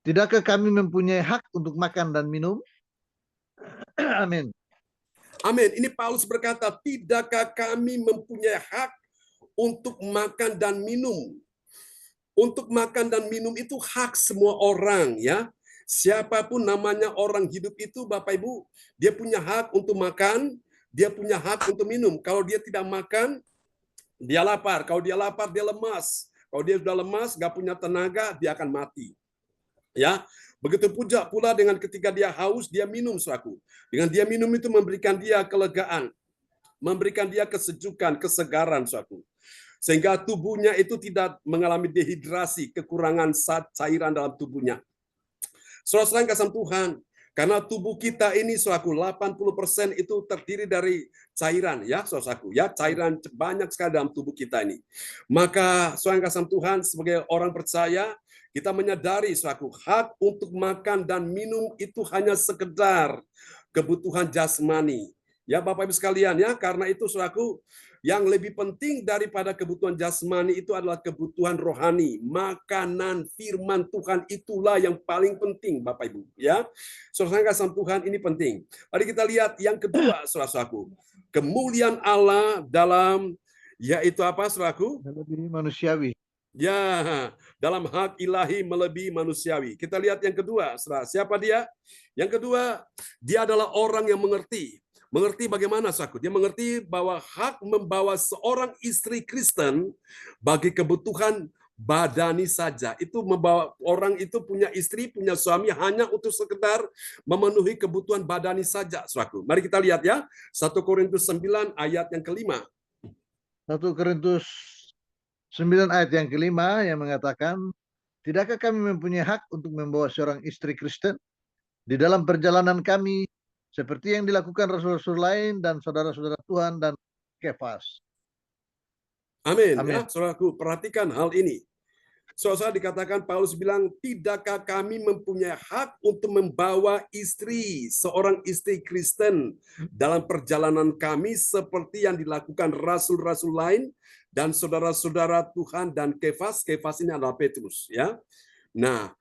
Tidakkah kami mempunyai hak untuk makan dan minum? Amin. Amin. Ini Paulus berkata, tidakkah kami mempunyai hak untuk makan dan minum? Untuk makan dan minum itu hak semua orang, ya. Siapapun namanya orang hidup itu, Bapak Ibu, dia punya hak untuk makan, dia punya hak untuk minum. Kalau dia tidak makan, dia lapar. Kalau dia lapar, dia lemas. Kalau dia sudah lemas, nggak punya tenaga, dia akan mati. Ya, begitu pula dengan ketika dia haus, dia minum, saudaraku. Dengan dia minum itu memberikan dia kelegaan, memberikan dia kesejukan, kesegaran, saudaraku. Sehingga tubuhnya itu tidak mengalami dehidrasi, kekurangan cairan dalam tubuhnya. Saudara-saudara yang kasih Tuhan, karena tubuh kita ini, saudaraku, 80% itu terdiri dari cairan, ya, saudaraku, ya, cairan banyak sekali dalam tubuh kita ini. Maka, saudara yang kasih Tuhan, sebagai orang percaya, kita menyadari, saudaraku, hak untuk makan dan minum itu hanya sekedar kebutuhan jasmani. Ya, Bapak Ibu sekalian, ya, karena itu, saudaraku, yang lebih penting daripada kebutuhan jasmani itu adalah kebutuhan rohani. Makanan firman Tuhan itulah yang paling penting, Bapak Ibu. Ya, saudara kasih Tuhan, ini penting. Mari kita lihat yang kedua, saudaraku. Kemuliaan Allah dalam, yaitu apa, saudaraku? Melebihi manusiawi. Ya, dalam hak ilahi melebihi manusiawi. Kita lihat yang kedua, saudara. Siapa dia? Yang kedua, dia adalah orang yang mengerti. Mengerti bagaimana, saudaraku? Dia mengerti bahwa hak membawa seorang istri Kristen bagi kebutuhan badani saja. Itu membawa orang itu punya istri, punya suami hanya untuk sekedar memenuhi kebutuhan badani saja, saudaraku. Mari kita lihat ya, 1 Korintus 9 ayat yang kelima. 1 Korintus 9 ayat yang kelima yang mengatakan, tidakkah kami mempunyai hak untuk membawa seorang istri Kristen di dalam perjalanan kami seperti yang dilakukan rasul-rasul lain dan saudara-saudara Tuhan dan Kefas. Amin. Amin. Ya, saudaraku, perhatikan hal ini. Saudara dikatakan Paulus bilang, tidakkah kami mempunyai hak untuk membawa seorang istri Kristen dalam perjalanan kami seperti yang dilakukan rasul-rasul lain dan saudara-saudara Tuhan dan Kefas. Kefas ini adalah Petrus, ya. Nah,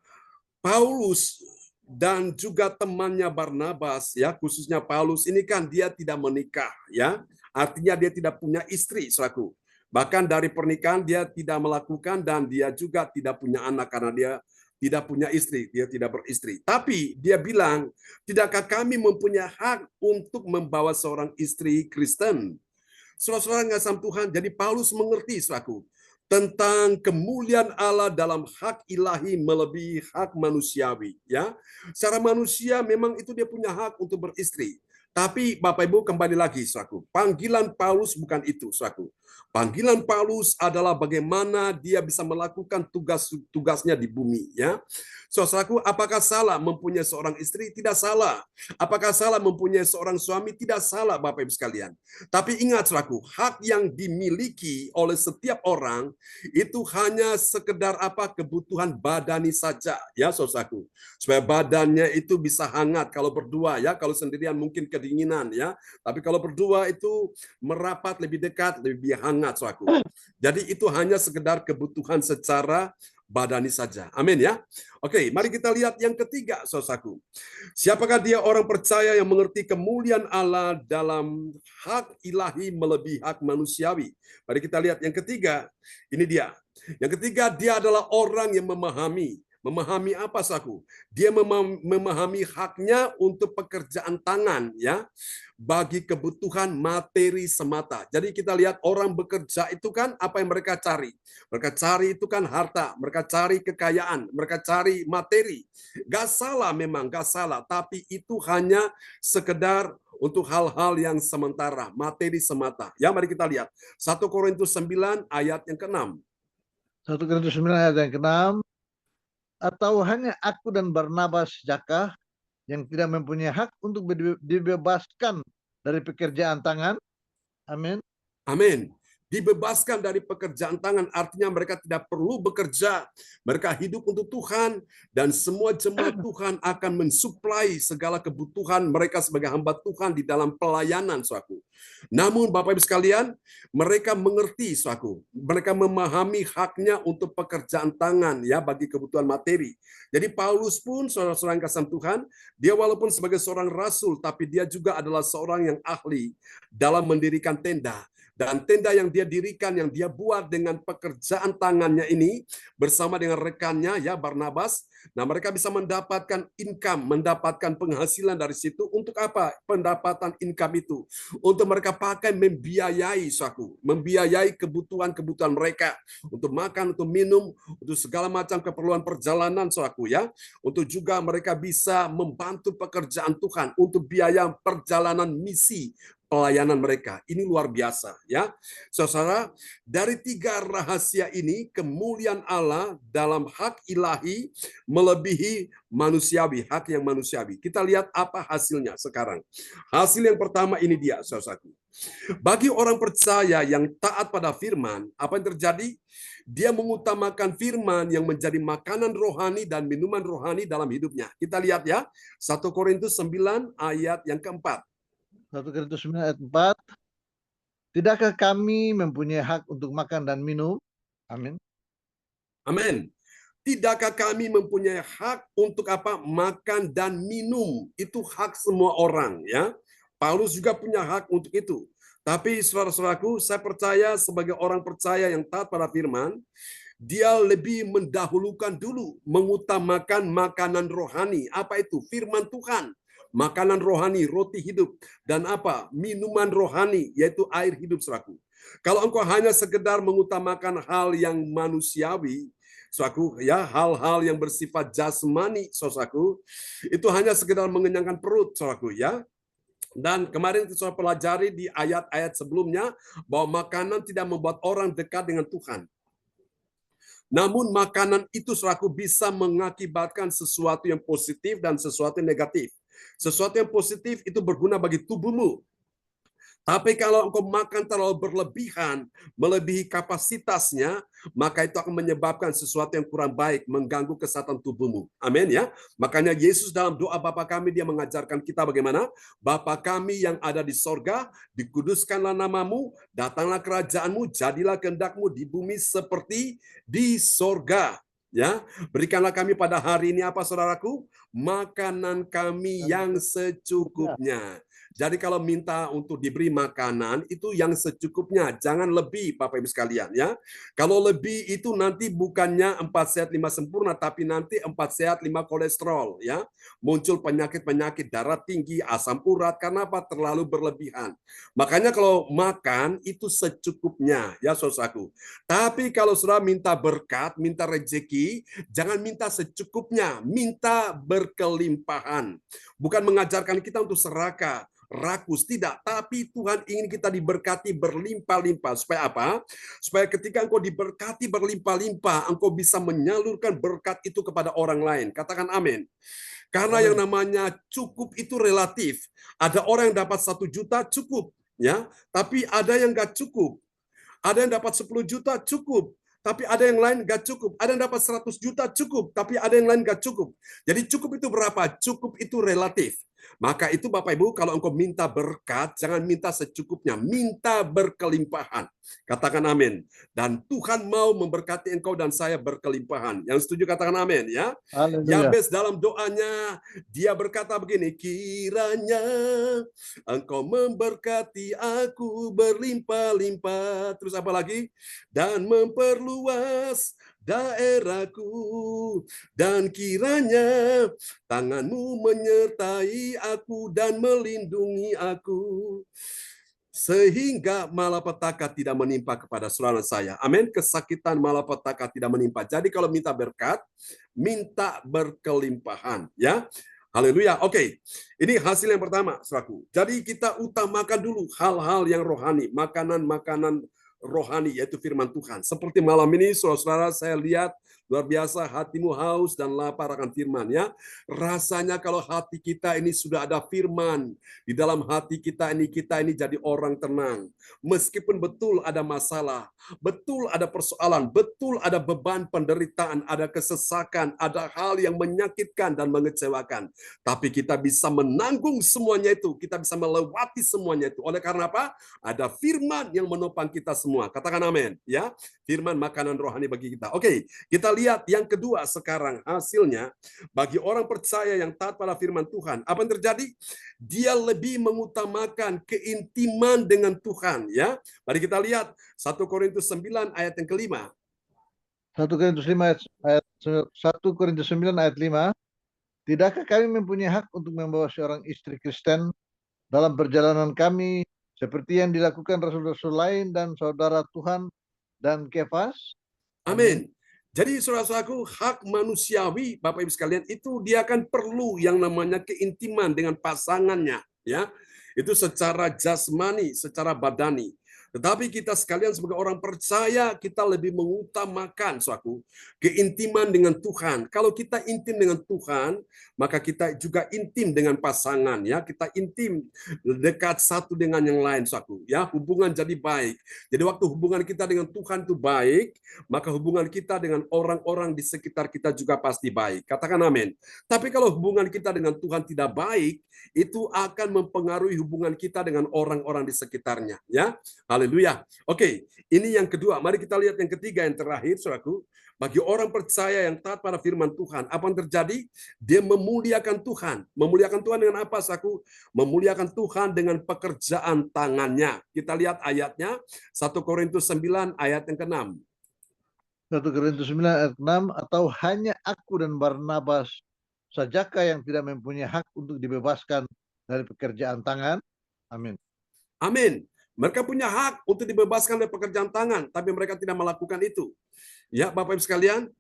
Paulus dan juga temannya Barnabas, ya, khususnya Paulus ini kan dia tidak menikah, ya. Artinya dia tidak punya istri, saudaraku. Bahkan dari pernikahan dia tidak melakukan dan dia juga tidak punya anak karena dia tidak punya istri, dia tidak beristri. Tapi dia bilang, tidakkah kami mempunyai hak untuk membawa seorang istri Kristen? Saudara-saudara ngasam Tuhan, jadi Paulus mengerti, saudaraku, tentang kemuliaan Allah dalam hak ilahi melebihi hak manusiawi. Ya, secara manusia memang itu dia punya hak untuk beristri. Tapi Bapak Ibu kembali lagi, saudaraku, panggilan Paulus bukan itu, saudaraku. Panggilan Paulus adalah bagaimana dia bisa melakukan tugas-tugasnya di bumi, ya. Saudaraku, apakah salah mempunyai seorang istri? Tidak salah. Apakah salah mempunyai seorang suami? Tidak salah, Bapak Ibu sekalian. Tapi ingat, saudaraku, hak yang dimiliki oleh setiap orang itu hanya sekedar kebutuhan badani saja, ya, saudaraku. Supaya badannya itu bisa hangat kalau berdua, ya. Kalau sendirian mungkin kedinginan, ya. Tapi kalau berdua itu merapat lebih dekat, lebih hangat, saudaraku. Jadi itu hanya sekedar kebutuhan secara badani saja. Amin, ya. Oke, mari kita lihat yang ketiga, saudaraku. Siapakah dia orang percaya yang mengerti kemuliaan Allah dalam hak ilahi melebihi hak manusiawi? Mari kita lihat yang ketiga. Ini dia. Yang ketiga, dia adalah orang yang memahami. Memahami apa, saudaraku? Dia memahami haknya untuk pekerjaan tangan, ya, bagi kebutuhan materi semata. Jadi kita lihat orang bekerja itu kan apa yang mereka cari. Mereka cari itu kan harta, mereka cari kekayaan, mereka cari materi. Gak salah memang, gak salah. Tapi itu hanya sekedar untuk hal-hal yang sementara, materi semata. Ya, mari kita lihat. 1 Korintus 9 ayat yang ke-6. 1 Korintus 9 ayat yang ke-6. Atau hanya aku dan Barnabas jakah yang tidak mempunyai hak untuk dibebaskan dari pekerjaan tangan? Amin. Amin. Dibebaskan dari pekerjaan tangan artinya mereka tidak perlu bekerja. Mereka hidup untuk Tuhan dan semua jemaat Tuhan akan mensuplai segala kebutuhan mereka sebagai hamba Tuhan di dalam pelayanan, saudaraku. Namun Bapak Ibu sekalian, mereka mengerti, saudaraku. Mereka memahami haknya untuk pekerjaan tangan, ya, bagi kebutuhan materi. Jadi Paulus pun, saudara-saudara yang kasih Tuhan, dia walaupun sebagai seorang rasul, tapi dia juga adalah seorang yang ahli dalam mendirikan tenda. Dan tenda yang dia dirikan, yang dia buat dengan pekerjaan tangannya ini bersama dengan rekannya, ya, Barnabas. Nah, mereka bisa mendapatkan income, mendapatkan penghasilan dari situ. Untuk apa? Pendapatan income itu untuk mereka pakai membiayai, saudaraku, membiayai kebutuhan-kebutuhan mereka untuk makan, untuk minum, untuk segala macam keperluan perjalanan, saudaraku, ya. Untuk juga mereka bisa membantu pekerjaan Tuhan untuk biaya perjalanan misi pelayanan mereka. Ini luar biasa, ya. Saudara, dari tiga rahasia ini kemuliaan Allah dalam hak ilahi melebihi manusiawi, hak yang manusiawi. Kita lihat apa hasilnya sekarang. Hasil yang pertama ini dia, saudaraku. Bagi orang percaya yang taat pada firman, apa yang terjadi? Dia mengutamakan firman yang menjadi makanan rohani dan minuman rohani dalam hidupnya. Kita lihat ya, 1 Korintus 9 ayat yang keempat. 1 Korintus 9 ayat 4. Tidakkah kami mempunyai hak untuk makan dan minum? Amin. Amin. Tidakkah kami mempunyai hak untuk apa? Makan dan minum. Itu hak semua orang, ya. Paulus juga punya hak untuk itu. Tapi saudara-saudaraku, saya percaya sebagai orang percaya yang taat pada firman, dia lebih mendahulukan dulu, mengutamakan makanan rohani. Apa itu? Firman Tuhan. Makanan rohani, roti hidup. Dan apa? Minuman rohani, yaitu air hidup, saudaraku. Kalau engkau hanya sekedar mengutamakan hal yang manusiawi, saudaraku, ya, hal-hal yang bersifat jasmani, saudaraku, itu hanya sekedar mengenyangkan perut, saudaraku, ya. Dan kemarin kita sudah pelajari di ayat-ayat sebelumnya bahwa makanan tidak membuat orang dekat dengan Tuhan. Namun makanan itu saudaraku bisa mengakibatkan sesuatu yang positif dan sesuatu yang negatif. Sesuatu yang positif itu berguna bagi tubuhmu. Tapi kalau engkau makan terlalu berlebihan, melebihi kapasitasnya, maka itu akan menyebabkan sesuatu yang kurang baik, mengganggu kesehatan tubuhmu. Amin ya. Makanya Yesus dalam doa Bapa kami, dia mengajarkan kita bagaimana? Bapa kami yang ada di sorga, dikuduskanlah namamu, datanglah kerajaanmu, jadilah kehendakmu di bumi seperti di sorga. Ya, berikanlah kami pada hari ini apa saudaraku? Makanan kami yang secukupnya. Jadi kalau minta untuk diberi makanan itu yang secukupnya, jangan lebih Bapak Ibu sekalian ya. Kalau lebih itu nanti bukannya 4 sehat 5 sempurna, tapi nanti 4 sehat 5 kolesterol ya. Muncul penyakit-penyakit darah tinggi, asam urat karena apa? Terlalu berlebihan. Makanya kalau makan itu secukupnya ya saudaraku. Tapi kalau saudara minta berkat, minta rezeki, jangan minta secukupnya, minta berkelimpahan. Bukan mengajarkan kita untuk serakah, rakus, tidak. Tapi Tuhan ingin kita diberkati berlimpah-limpah. Supaya apa? Supaya ketika engkau diberkati berlimpah-limpah, engkau bisa menyalurkan berkat itu kepada orang lain. Katakan amin. Karena yang namanya cukup itu relatif. Ada orang yang dapat 1 juta cukup, ya. Tapi ada yang nggak cukup. Ada yang dapat 10 juta cukup. Tapi ada yang lain nggak cukup. Ada yang dapat 100 juta cukup, tapi ada yang lain nggak cukup. Jadi cukup itu berapa? Cukup itu relatif. Maka itu Bapak Ibu, kalau engkau minta berkat, jangan minta secukupnya. Minta berkelimpahan. Katakan amin. Dan Tuhan mau memberkati engkau dan saya berkelimpahan. Yang setuju katakan amin ya. Yabes dalam doanya, dia berkata begini, kiranya engkau memberkati aku berlimpah-limpah. Terus apa lagi? Dan memperluas daerahku, dan kiranya tanganmu menyertai aku dan melindungi aku, sehingga malapetaka tidak menimpa kepada saudara saya. Amin. Kesakitan malapetaka tidak menimpa. Jadi kalau minta berkat, minta berkelimpahan, ya. Haleluya. Oke. Ini hasil yang pertama, saudaraku. Jadi kita utamakan dulu hal-hal yang rohani, makanan-makanan rohani, yaitu firman Tuhan. Seperti malam ini, saudara-saudara, saya lihat luar biasa hatimu haus dan lapar akan firman ya. Rasanya kalau hati kita ini sudah ada firman di dalam hati kita ini jadi orang tenang. Meskipun betul ada masalah, betul ada persoalan, betul ada beban penderitaan, ada kesesakan, ada hal yang menyakitkan dan mengecewakan. Tapi kita bisa menanggung semuanya itu, kita bisa melewati semuanya itu. Oleh karena apa? Ada firman yang menopang kita semua. Katakan amin ya. Firman makanan rohani bagi kita. Oke, kita lihat yang kedua sekarang hasilnya bagi orang percaya yang taat pada firman Tuhan. Apa yang terjadi? Dia lebih mengutamakan keintiman dengan Tuhan ya. Mari kita lihat 1 Korintus 9 ayat yang kelima. 1 Korintus 9 ayat 5. Tidakkah kami mempunyai hak untuk membawa seorang istri Kristen dalam perjalanan kami seperti yang dilakukan rasul-rasul lain dan saudara Tuhan dan Kefas? Amin. Jadi saudara-saudaraku, hak manusiawi Bapak Ibu sekalian itu dia akan perlu yang namanya keintiman dengan pasangannya ya. Itu secara jasmani, secara badani. Tetapi kita sekalian sebagai orang percaya, kita lebih mengutamakan suatu keintiman dengan Tuhan. Kalau kita intim dengan Tuhan, maka kita juga intim dengan pasangan ya. Kita intim dekat satu dengan yang lain suatu ya. Hubungan jadi baik. Jadi waktu hubungan kita dengan Tuhan itu baik, maka hubungan kita dengan orang-orang di sekitar kita juga pasti baik. Katakan amin. Tapi kalau hubungan kita dengan Tuhan tidak baik, itu akan mempengaruhi hubungan kita dengan orang-orang di sekitarnya ya. Haleluya. Oke, ini yang kedua. Mari kita lihat yang ketiga, yang terakhir, saudaraku. Bagi orang percaya yang taat pada firman Tuhan, apa yang terjadi? Dia memuliakan Tuhan. Memuliakan Tuhan dengan apa, saudaraku? Memuliakan Tuhan dengan pekerjaan tangannya. Kita lihat ayatnya, 1 Korintus 9 ayat yang ke-6. 1 Korintus 9 ayat 6, atau hanya aku dan Barnabas sajakah yang tidak mempunyai hak untuk dibebaskan dari pekerjaan tangan? Amin. Amin. Mereka punya hak untuk dibebaskan dari pekerjaan tangan, tapi mereka tidak melakukan itu. Ya, Bapak Ibu sekalian,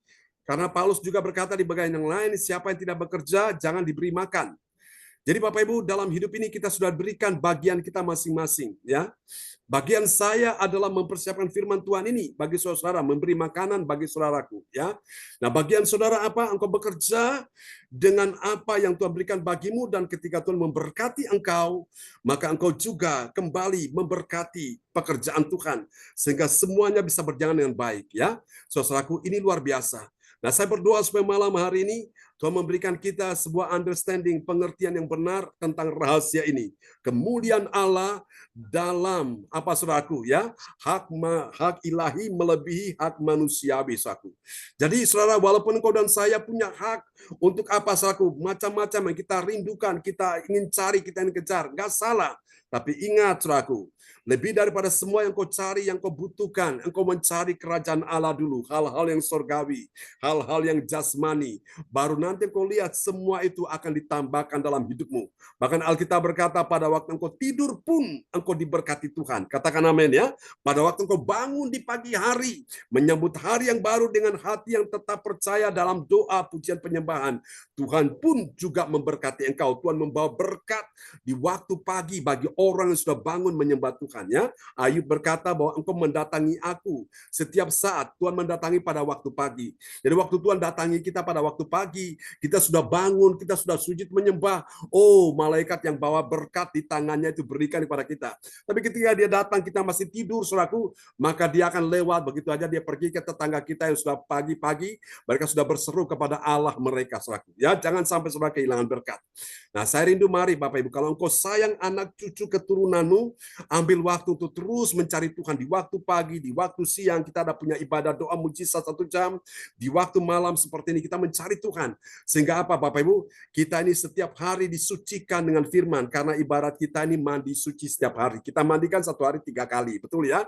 karena Paulus juga berkata di bagian yang lain, siapa yang tidak bekerja, jangan diberi makan. Jadi Bapak Ibu, dalam hidup ini kita sudah berikan bagian kita masing-masing. Ya, bagian saya adalah mempersiapkan firman Tuhan ini bagi saudara, memberi makanan bagi saudaraku. Ya, nah bagian saudara apa? Engkau bekerja dengan apa yang Tuhan berikan bagimu, dan ketika Tuhan memberkati engkau, maka engkau juga kembali memberkati pekerjaan Tuhan, sehingga semuanya bisa berjalan dengan baik. Ya, saudaraku, ini luar biasa. Nah, saya berdoa supaya malam hari ini Tuhan memberikan kita sebuah understanding, pengertian yang benar tentang rahasia ini. Kemuliaan Allah dalam apa saudaraku, ya, hak ilahi melebihi hak manusiawi, saudaraku. Jadi saudara, walaupun engkau dan saya punya hak untuk apa saudaraku, macam-macam yang kita rindukan, kita ingin cari, kita ingin kejar, nggak salah. Tapi ingat saudaraku, lebih daripada semua yang kau cari, yang kau butuhkan, engkau mencari kerajaan Allah dulu, hal-hal yang surgawi, hal-hal yang jasmani. Baru nanti engkau lihat semua itu akan ditambahkan dalam hidupmu. Bahkan Alkitab berkata, pada waktu engkau tidur pun engkau diberkati Tuhan. Katakan amin ya. Pada waktu engkau bangun di pagi hari, menyambut hari yang baru dengan hati yang tetap percaya dalam doa, pujian, penyembahan, Tuhan pun juga memberkati engkau. Tuhan membawa berkat di waktu pagi bagi orang yang sudah bangun menyembah Tuhan. Ya, Ayub berkata bahwa engkau mendatangi aku setiap saat. Tuhan mendatangi pada waktu pagi. Jadi waktu Tuhan datangi kita pada waktu pagi, kita sudah bangun, kita sudah sujud menyembah. Oh, malaikat yang bawa berkat di tangannya itu berikan kepada kita. Tapi ketika dia datang, kita masih tidur, saudaraku, maka dia akan lewat begitu aja. Dia pergi ke tetangga kita yang sudah pagi-pagi, mereka sudah berseru kepada Allah mereka, saudaraku. Ya, jangan sampai saudara kehilangan berkat. Nah, saya rindu, mari Bapak Ibu, kalau engkau sayang anak cucu keturunanmu, ambil waktu untuk terus mencari Tuhan di waktu pagi, di waktu siang. Kita ada punya ibadah doa mujizat 1 jam, di waktu malam seperti ini kita mencari Tuhan. Sehingga apa Bapak Ibu? Kita ini setiap hari disucikan dengan firman, karena ibarat kita ini mandi suci setiap hari. Kita mandikan satu hari 3 kali, betul ya?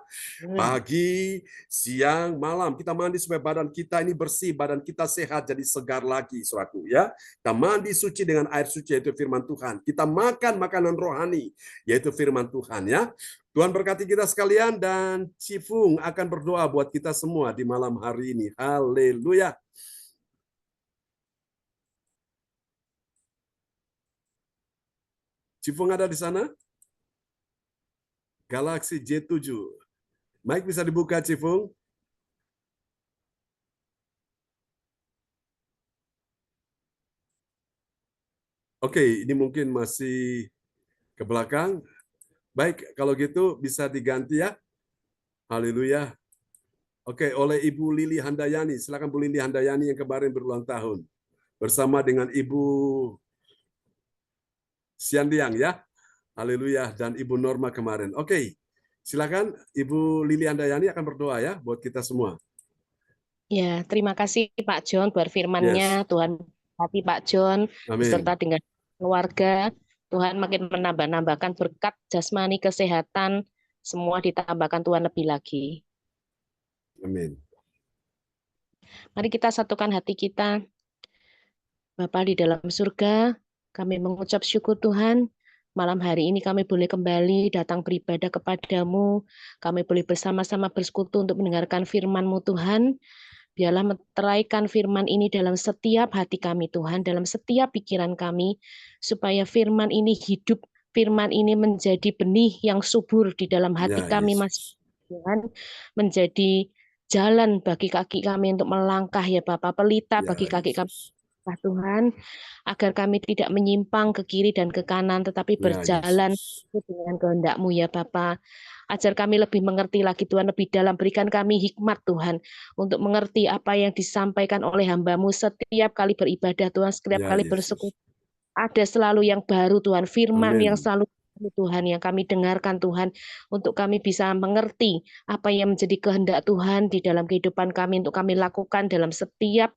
Pagi, siang, malam. Kita mandi supaya badan kita ini bersih, badan kita sehat, jadi segar lagi, saudaraku. Ya, kita mandi suci dengan air suci, yaitu firman Tuhan. Kita makan makanan rohani, yaitu firman Tuhan. Ya, Tuhan berkati kita sekalian, dan Cifung akan berdoa buat kita semua di malam hari ini. Haleluya. Cifung ada di sana? Galaxy J7. Mic bisa dibuka, Cifung? Oke, ini mungkin masih ke belakang. Baik, kalau gitu bisa diganti ya. Haleluya. Oke, oleh Ibu Lili Handayani. Silakan Bu Lili Handayani yang kemarin berulang tahun. Bersama dengan Ibu Siandiang ya. Haleluya. Dan Ibu Norma kemarin. Oke, silakan Ibu Lili Handayani akan berdoa ya buat kita semua. Ya, terima kasih Pak John buat firman-Nya. Tuhan berkati Pak John beserta dengan keluarga. Tuhan makin menambah-nambahkan berkat jasmani, kesehatan, semua ditambahkan Tuhan lebih lagi. Amin. Mari kita satukan hati kita. Bapa di dalam surga, kami mengucap syukur Tuhan. Malam hari ini kami boleh kembali datang beribadah kepadamu. Kami boleh bersama-sama bersekutu untuk mendengarkan firman-Mu Tuhan. Biarlah meteraikan firman ini dalam setiap hati kami Tuhan, dalam setiap pikiran kami, supaya firman ini hidup, firman ini menjadi benih yang subur di dalam hati kami Mas Tuhan, menjadi jalan bagi kaki kami untuk melangkah ya Bapak, pelita bagi kaki kami Tuhan, agar kami tidak menyimpang ke kiri dan ke kanan, tetapi berjalan dengan kehendak-Mu ya Bapak. Ajar kami lebih mengerti lagi Tuhan, lebih dalam, berikan kami hikmat Tuhan, untuk mengerti apa yang disampaikan oleh hamba-Mu setiap kali beribadah Tuhan, setiap kali bersekutu. Ada selalu yang baru Tuhan, firman yang selalu Tuhan yang kami dengarkan Tuhan, untuk kami bisa mengerti apa yang menjadi kehendak Tuhan di dalam kehidupan kami, untuk kami lakukan dalam setiap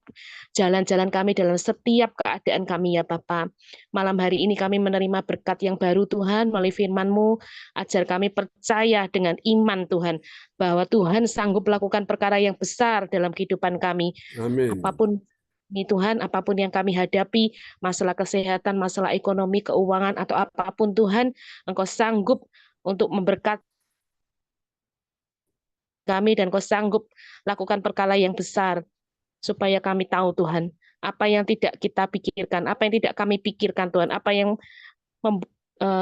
jalan-jalan kami, dalam setiap keadaan kami ya Bapa. Malam hari ini kami menerima berkat yang baru Tuhan melalui firman-Mu. Ajar kami percaya dengan iman Tuhan, bahwa Tuhan sanggup melakukan perkara yang besar dalam kehidupan kami. Amin. Apapun ini Tuhan, apapun yang kami hadapi, masalah kesehatan, masalah ekonomi, keuangan, atau apapun Tuhan, Engkau sanggup untuk memberkati kami dan Kau sanggup lakukan perkara yang besar supaya kami tahu Tuhan apa yang tidak kita pikirkan, apa yang tidak kami pikirkan Tuhan, apa yang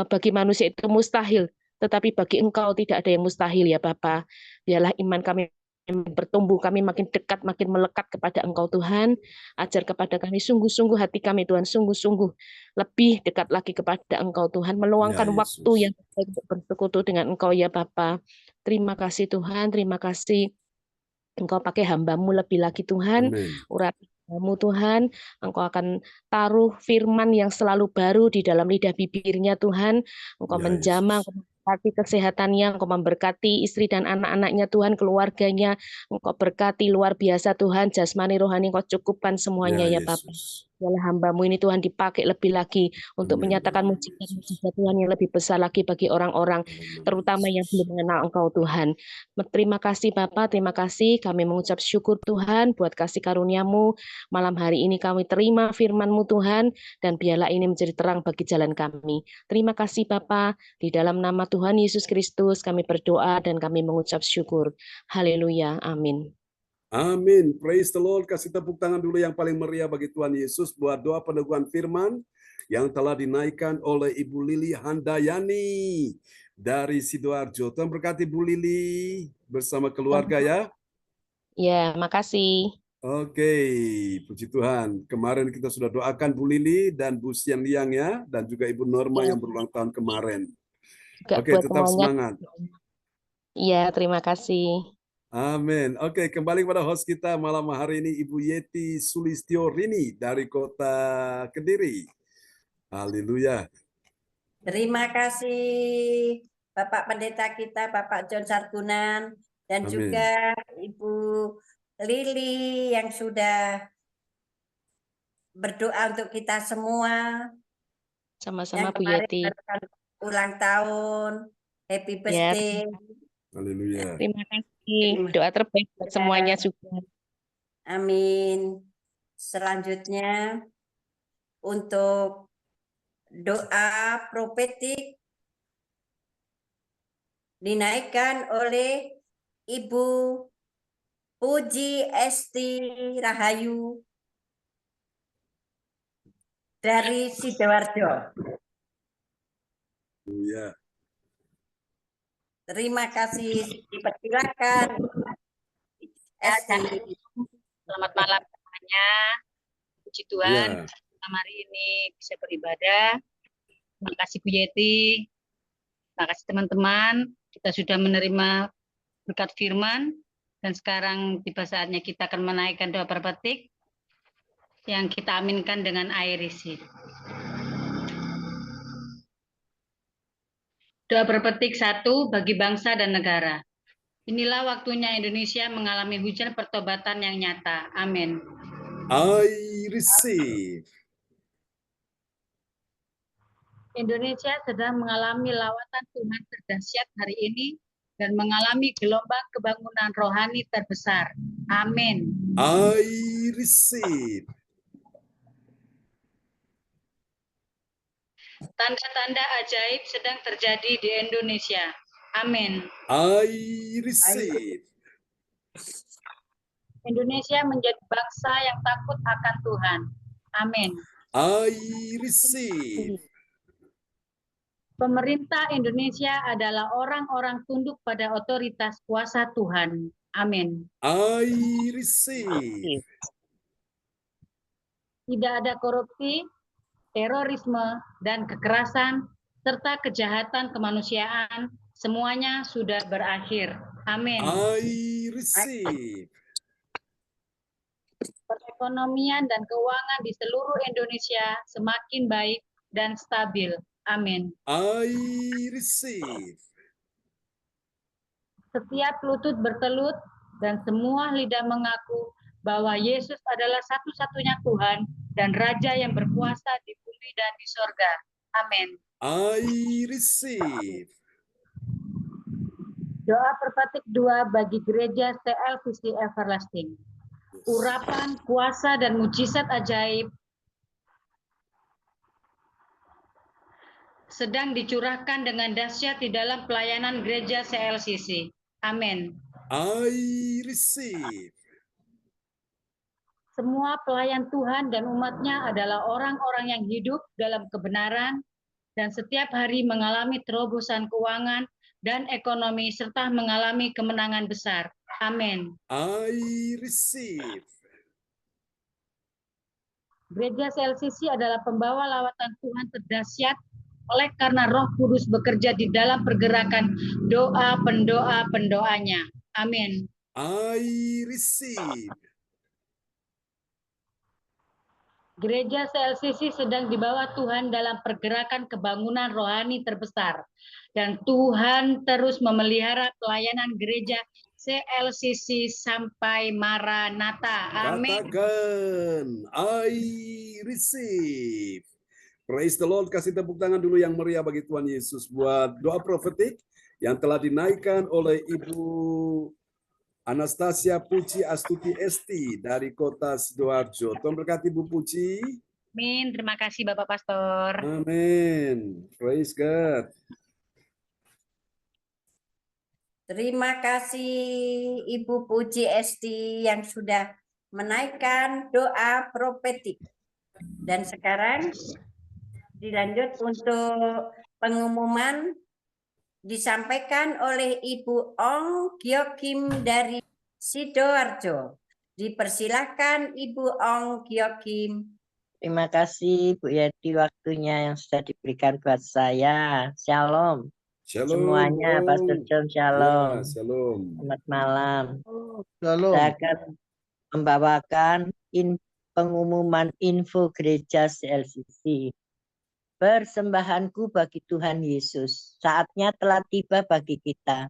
bagi manusia itu mustahil, tetapi bagi Engkau tidak ada yang mustahil ya Bapa. Biarlah iman kami bertumbuh, kami makin dekat, makin melekat kepada Engkau Tuhan. Ajar kepada kami sungguh-sungguh hati kami Tuhan, sungguh-sungguh lebih dekat lagi kepada Engkau Tuhan, meluangkan waktu yang baik untuk bersekutu dengan Engkau ya Bapa. Terima kasih Tuhan, terima kasih Engkau pakai hamba-Mu lebih lagi Tuhan, urapi hamba-Mu Tuhan, Engkau akan taruh firman yang selalu baru di dalam lidah bibirnya Tuhan, Engkau menjamah, Engkau memberkati kesehatannya, Engkau memberkati istri dan anak-anaknya Tuhan, keluarganya, Engkau berkati luar biasa Tuhan, jasmani rohani Engkau cukupkan semuanya ya Bapa. Biarlah hamba-Mu ini Tuhan dipakai lebih lagi untuk menyatakan mujizat-mujizat Tuhan yang lebih besar lagi bagi orang-orang, terutama yang belum mengenal Engkau Tuhan. Terima kasih Bapa, terima kasih. Kami mengucap syukur Tuhan buat kasih karunia-Mu. Malam hari ini kami terima firman-Mu Tuhan, dan biarlah ini menjadi terang bagi jalan kami. Terima kasih Bapa, di dalam nama Tuhan Yesus Kristus kami berdoa dan kami mengucap syukur. Haleluya, amin. Amin. Praise the Lord. Kasih tepuk tangan dulu yang paling meriah bagi Tuhan Yesus buat doa peneguhan firman yang telah dinaikkan oleh Ibu Lili Handayani dari Sidoarjo. Tuhan berkati Bu Lili bersama keluarga ya. Ya, makasih. Oke, puji Tuhan. Kemarin kita sudah doakan Bu Lili dan Bu Sian Liang ya, dan juga Ibu Norma yang berulang tahun kemarin. Oke, tetap semangat. Iya, terima kasih. Amin. Oke, kembali kepada host kita malam hari ini, Ibu Yeti Sulistiorini dari kota Kediri. Haleluya. Terima kasih Bapak Pendeta kita, Bapak John Sargunan, dan juga Ibu Lili yang sudah berdoa untuk kita semua. Sama-sama Bu Yeti. Ulang tahun, happy birthday. Haleluya. Terima kasih. Doa terbaik buat semuanya juga. Amin. Selanjutnya untuk doa profetik dinaikkan oleh Ibu Puji Esti Rahayu dari Sidoarjo. Haleluya. Terima kasih, dipersilakan. Selamat malam semuanya. Puji Tuhan, malam hari ini bisa beribadah. Terima kasih Bu Yeti. Terima kasih teman-teman. Kita sudah menerima berkat firman, dan sekarang tiba saatnya kita akan menaikkan doa berpetik yang kita aminkan dengan air isi. Doa berpetik 1 bagi bangsa dan negara. Inilah waktunya Indonesia mengalami hujan pertobatan yang nyata. Amin. I receive. Indonesia sedang mengalami lawatan Tuhan terdahsyat hari ini dan mengalami gelombang kebangunan rohani terbesar. Amin. I receive. Tanda-tanda ajaib sedang terjadi di Indonesia. Amin. I receive. Indonesia menjadi bangsa yang takut akan Tuhan. Amin. I receive. Pemerintah Indonesia adalah orang-orang tunduk pada otoritas kuasa Tuhan. Amin. I receive. Tidak ada korupsi, terorisme, dan kekerasan, serta kejahatan kemanusiaan, semuanya sudah berakhir. Amin. I receive. Perekonomian dan keuangan di seluruh Indonesia semakin baik dan stabil. Amin. I receive. Setiap lutut bertelut dan semua lidah mengaku bahwa Yesus adalah satu-satunya Tuhan dan Raja yang berkuasa di bumi dan di sorga. Amin. I receive. Doa perpetik 2 bagi gereja CLVC Everlasting. Urapan, kuasa, dan mujizat ajaib sedang dicurahkan dengan dahsyat di dalam pelayanan gereja CLCC. Amin. I receive. Semua pelayan Tuhan dan umat-Nya adalah orang-orang yang hidup dalam kebenaran dan setiap hari mengalami terobosan keuangan dan ekonomi serta mengalami kemenangan besar. Amin. I receive. Gereja CLCC adalah pembawa lawatan Tuhan terdahsyat oleh karena Roh Kudus bekerja di dalam pergerakan doa pendoa-pendoanya. Amin. I receive. Gereja CLCC sedang dibawa Tuhan dalam pergerakan kebangunan rohani terbesar. Dan Tuhan terus memelihara pelayanan gereja CLCC sampai Maranatha. Amin. Katakan, I receive. Praise the Lord. Kasih tepuk tangan dulu yang meriah bagi Tuhan Yesus buat doa profetik yang telah dinaikkan oleh Ibu Anastasia Puji Astuti Esti dari kota Sidoarjo. Tuhan berkati Bu Puji. Amin. Terima kasih Bapak Pastor. Amin. Praise God. Terima kasih Ibu Puji Esti yang sudah menaikkan doa profetik. Dan sekarang dilanjut untuk pengumuman disampaikan oleh Ibu Ong Gyokim dari Sidoarjo. Dipersilahkan Ibu Ong Gyokim. Terima kasih Bu Yeti waktunya yang sudah diberikan buat saya. Shalom. Shalom. Semuanya, Pastor John, shalom. Ya, shalom. Selamat malam. Shalom. Saya akan membawakan pengumuman info gereja CLCC. Persembahanku bagi Tuhan Yesus. Saatnya telah tiba bagi kita.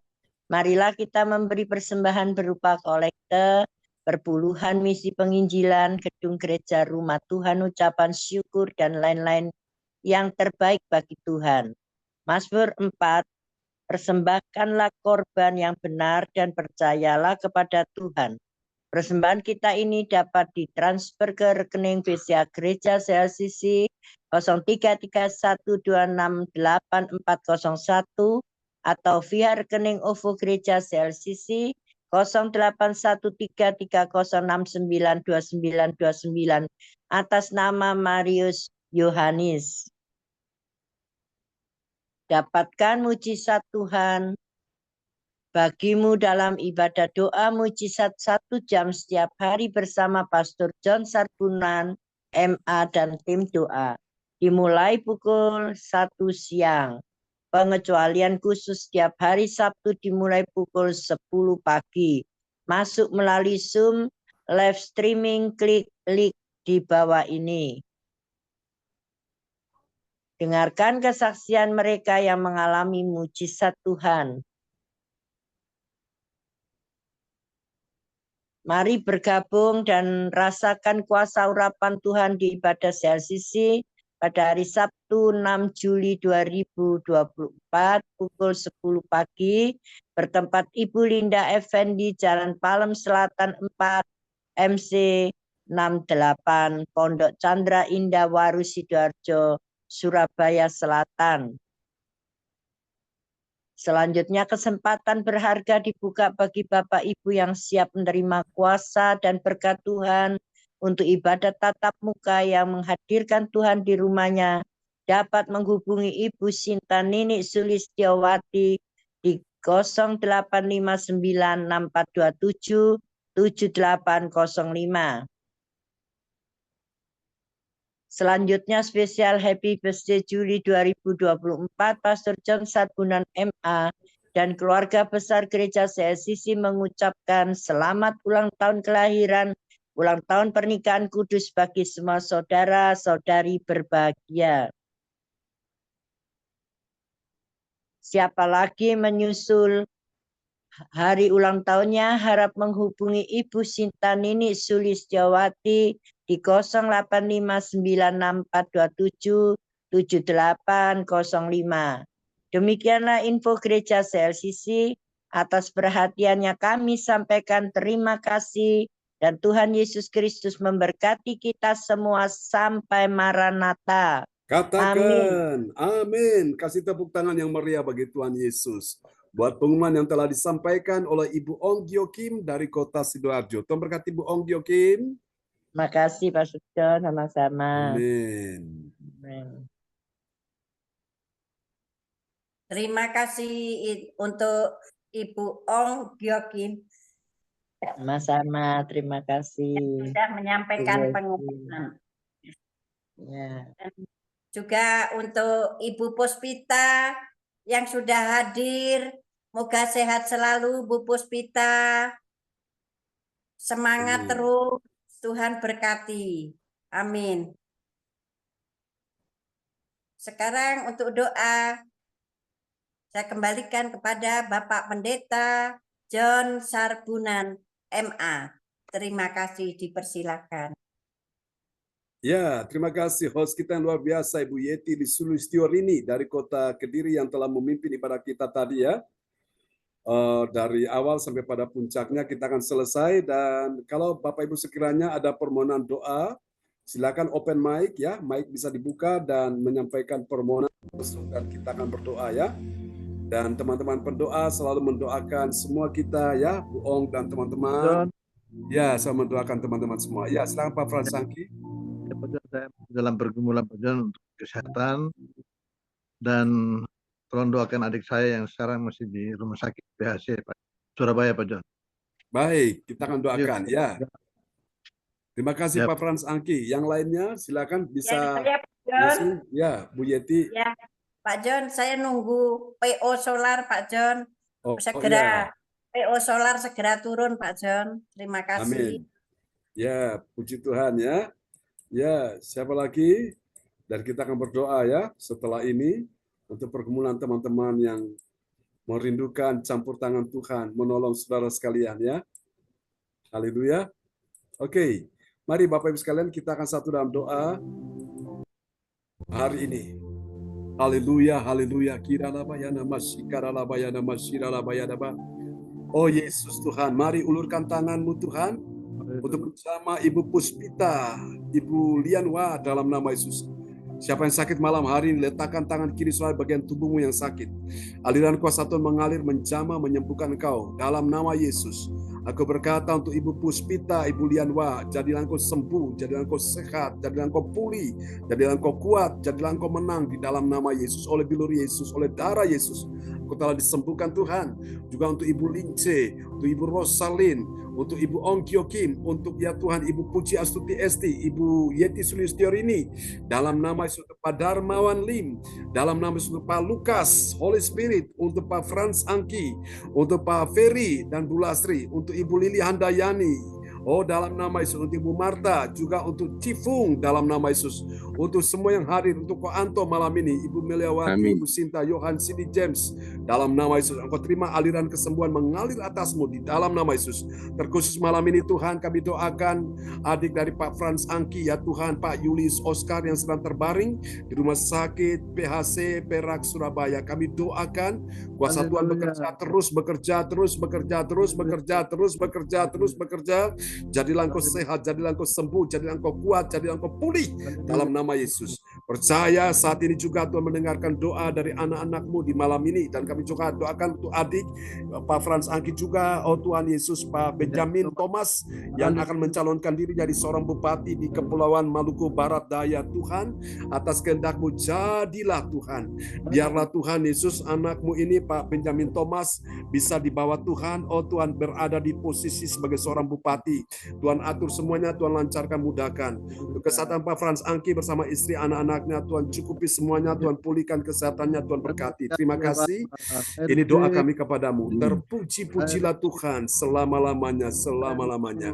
Marilah kita memberi persembahan berupa kolekte, perpuluhan misi penginjilan, gedung gereja, rumah Tuhan, ucapan syukur, dan lain-lain yang terbaik bagi Tuhan. Mazmur 4, persembahkanlah korban yang benar dan percayalah kepada Tuhan. Persembahan kita ini dapat ditransfer ke rekening BCA Gereja CLCC 0331268401 atau via rekening OVO Gereja CLCC 081330692929 atas nama Marius Yohanes. Dapatkan mujizat Tuhan bagimu dalam ibadah doa mujizat 1 jam setiap hari bersama Pastor John Sarbunan, MA dan tim doa. Dimulai pukul 1 siang. Pengecualian khusus setiap hari Sabtu dimulai pukul 10 pagi. Masuk melalui Zoom, live streaming, klik link di bawah ini. Dengarkan kesaksian mereka yang mengalami mujizat Tuhan. Mari bergabung dan rasakan kuasa urapan Tuhan di ibadah CLCC pada hari Sabtu 6 Juli 2024 pukul 10 pagi bertempat Ibu Linda Effendi, Jalan Palem Selatan 4, MC 68, Pondok Chandra Indah Waru Sidoarjo, Surabaya Selatan. Selanjutnya kesempatan berharga dibuka bagi Bapak Ibu yang siap menerima kuasa dan berkat Tuhan untuk ibadah tatap muka yang menghadirkan Tuhan di rumahnya. Dapat menghubungi Ibu Sinta Nini Sulistiawati di 085964277805. Selanjutnya spesial Happy Birthday Juli 2024 Pastor John Sarbunan MA dan keluarga besar gereja CLCC mengucapkan selamat ulang tahun kelahiran, ulang tahun pernikahan kudus bagi semua saudara-saudari berbahagia. Siapa lagi menyusul hari ulang tahunnya harap menghubungi Ibu Sinta Nini Sulistiawati di 085964277805. Demikianlah info gereja CLCC. Atas perhatiannya kami sampaikan terima kasih dan Tuhan Yesus Kristus memberkati kita semua sampai Maranatha. Katakan, amin. Kasih tepuk tangan yang meriah bagi Tuhan Yesus. buat pengumuman yang telah disampaikan oleh Ibu Ong Gyo Kim dari Kota Sidoarjo. Tuhan berkati Ibu Ong Gyo Kim. Makasih Pak Sugeng, sama-sama. Amin. Amin. Terima kasih untuk Ibu Ong Gyo Kim Sama-sama, terima kasih. sudah menyampaikan Terima kasih. pengumuman. Ya. Dan juga untuk Ibu Puspita yang sudah hadir, moga sehat selalu Bu Puspita. Semangat Amin. terus, Tuhan berkati. Amin. Sekarang untuk doa, saya kembalikan kepada Bapak Pendeta John Sarbunan, MA. Terima kasih, dipersilakan. Ya, terima kasih host kita yang luar biasa Ibu Yeti Sulistiorini dari Kota Kediri yang telah memimpin ibadah kita tadi ya. Dari awal sampai pada puncaknya kita akan selesai, dan kalau Bapak Ibu sekiranya ada permohonan doa, silakan open mic ya, mic bisa dibuka dan menyampaikan permohonan dan kita akan berdoa ya. Dan teman-teman pendoa selalu mendoakan semua kita ya, Bu Ong dan teman-teman. Ya, saya mendoakan teman-teman semua. Ya, silakan Pak Frans Sangki. Ya, Pak John, saya dalam pergumulan Pak John untuk kesehatan, dan tolong doakan adik saya yang sekarang masih di rumah sakit PHC Pak Surabaya Pak John. Baik, kita akan doakan ya. Terima kasih Ya. Pak Frans Angki. Yang lainnya silakan bisa Ya, Pak John. langsung ya Bu Yeti. Ya, Pak John, saya nunggu PO solar Pak John. Oh, Segera ya. PO solar segera turun Pak John. Terima kasih. Amin. Ya, puji Tuhan ya. Ya, siapa lagi? Dan kita akan berdoa ya setelah ini untuk pergumulan teman-teman yang merindukan campur tangan Tuhan, menolong saudara sekalian ya. Haleluya. Oke, mari Bapak Ibu sekalian kita akan satu dalam doa hari ini. Haleluya, haleluya. Kiralabayana masyikarabayana masyiralabayana. Oh Yesus Tuhan, mari ulurkan tanganmu Tuhan untuk bersama Ibu Puspita, Ibu Lianwa dalam nama Yesus. Siapa yang sakit malam hari ini, letakkan tangan kiri soal bagian tubuhmu yang sakit. Aliran kuasa Tuhan mengalir, menjamah, menyembuhkan engkau dalam nama Yesus. Aku berkata untuk Ibu Puspita, Ibu Lianwa, jadilah engkau sembuh, jadilah engkau sehat, jadilah engkau pulih, jadilah engkau kuat, jadilah engkau menang di dalam nama Yesus, oleh bilur Yesus, oleh darah Yesus. Engkau telah disembuhkan Tuhan. Juga untuk Ibu Lince, untuk Ibu Rosalin, untuk Ibu Ong Gyo Kim, untuk ya Tuhan Ibu Puji Astuti Esti, Ibu Yeti Sulistiorini, dalam nama Yesus, untuk Pak Darmawan Lim, dalam nama Yesus, untuk Pak Lukas, Holy Spirit, untuk Pak Frans Angki, untuk Pak Ferry dan Bu Lasri, untuk Ibu Lili Handayani, oh dalam nama Yesus, untuk Ibu Marta, juga untuk Cifung dalam nama Yesus, untuk semua yang hadir, untuk Ko Anto malam ini, Ibu Meliawati, Ibu Sinta, Yohan, Cindy James, dalam nama Yesus, engkau terima aliran kesembuhan mengalir atasmu di dalam nama Yesus. Terkhusus malam ini Tuhan, kami doakan adik dari Pak Frans Angki, ya Tuhan, Pak Yulis Oscar yang sedang terbaring di rumah sakit PHC Perak Surabaya. Kami doakan kuasa Tuhan bekerja terus, bekerja terus, bekerja terus, bekerja terus, bekerja terus, bekerja. Jadilah engkau sehat, jadilah engkau sembuh, jadilah engkau kuat, jadilah engkau pulih dalam nama Yesus. Percaya saat ini juga Tuhan mendengarkan doa dari anak-anakmu di malam ini, dan kami juga doakan untuk adik Pak Frans Angki juga, oh Tuhan Yesus, Pak Benjamin Thomas yang akan mencalonkan diri jadi seorang bupati di Kepulauan Maluku Barat Daya. Tuhan, atas kehendak-Mu jadilah Tuhan. Biarlah Tuhan Yesus, anakmu ini Pak Benjamin Thomas bisa dibawa Tuhan, oh Tuhan, berada di posisi sebagai seorang bupati. Tuhan atur semuanya, Tuhan lancarkan, mudahkan. Untuk kesehatan Pak Frans Angki bersama istri anak-anaknya, Tuhan cukupi semuanya, Tuhan pulihkan kesehatannya, Tuhan berkati. Terima kasih. Ini doa kami kepadamu. Terpuji-pujilah Tuhan selama-lamanya, selama-lamanya.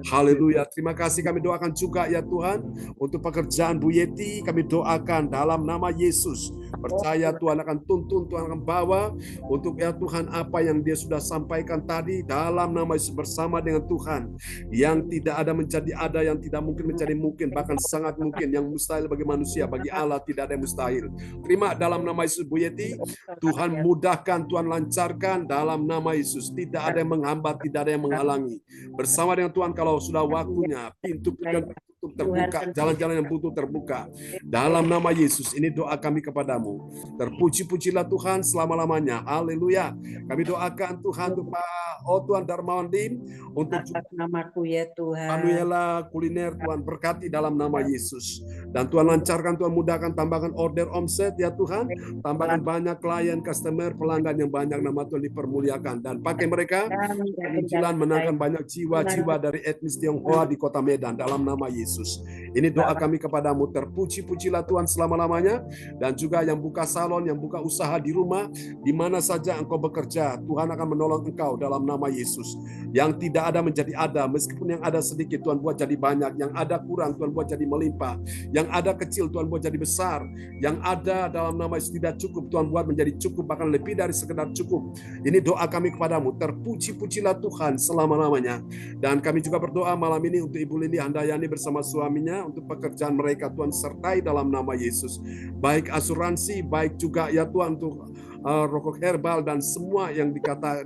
Haleluya. Terima kasih, kami doakan juga ya Tuhan untuk pekerjaan Bu Yeti, kami doakan dalam nama Yesus. Percaya Tuhan akan tuntun, Tuhan akan bawa untuk ya Tuhan apa yang dia sudah sampaikan tadi dalam nama Yesus bersama dengan Tuhan. Yang tidak ada menjadi ada, yang tidak mungkin menjadi mungkin, bahkan sangat mungkin. Yang mustahil bagi manusia, bagi Allah tidak ada yang mustahil. Terima dalam nama Yesus Bu Yeti. Tuhan mudahkan, Tuhan lancarkan dalam nama Yesus. Tidak ada yang menghambat, tidak ada yang menghalangi. Bersama dengan Tuhan kalau sudah waktunya, pintu-pintu terbuka, jalan-jalan yang buntu terbuka. Dalam nama Yesus, ini doa kami kepadamu. Terpuji-pujilah Tuhan selama-lamanya. Haleluya. Kami doakan Tuhan untuk Tuhan Darmawan Lim, untuk namaku ya Tuhan. Manuela Kuliner, Tuhan berkati dalam nama Yesus. Dan Tuhan lancarkan, Tuhan mudahkan, tambahkan order omset ya Tuhan. Tambahkan banyak klien, customer, pelanggan yang banyak, nama Tuhan dipermuliakan. Dan pakai mereka, penginjilan menangkan banyak jiwa-jiwa dari etnis Tionghoa di kota Medan dalam nama Yesus. Ini doa kami kepadamu. Terpuji-pujilah Tuhan selama-lamanya. Dan juga yang buka salon, yang buka usaha di rumah, di mana saja engkau bekerja, Tuhan akan menolong engkau dalam nama Yesus. Yang tidak ada menjadi ada, meskipun yang ada sedikit Tuhan buat jadi banyak, yang ada kurang Tuhan buat jadi melimpah, yang ada kecil Tuhan buat jadi besar, yang ada dalam nama Yesus tidak cukup Tuhan buat menjadi cukup, bahkan lebih dari sekedar cukup. Ini doa kami kepadamu. Terpuji-pujilah Tuhan selama-lamanya. Dan kami juga berdoa malam ini untuk Ibu Lili Handayani bersama suaminya, untuk pekerjaan mereka Tuhan sertai dalam nama Yesus. Baik asuransi, baik juga ya Tuhan untuk rokok herbal dan semua yang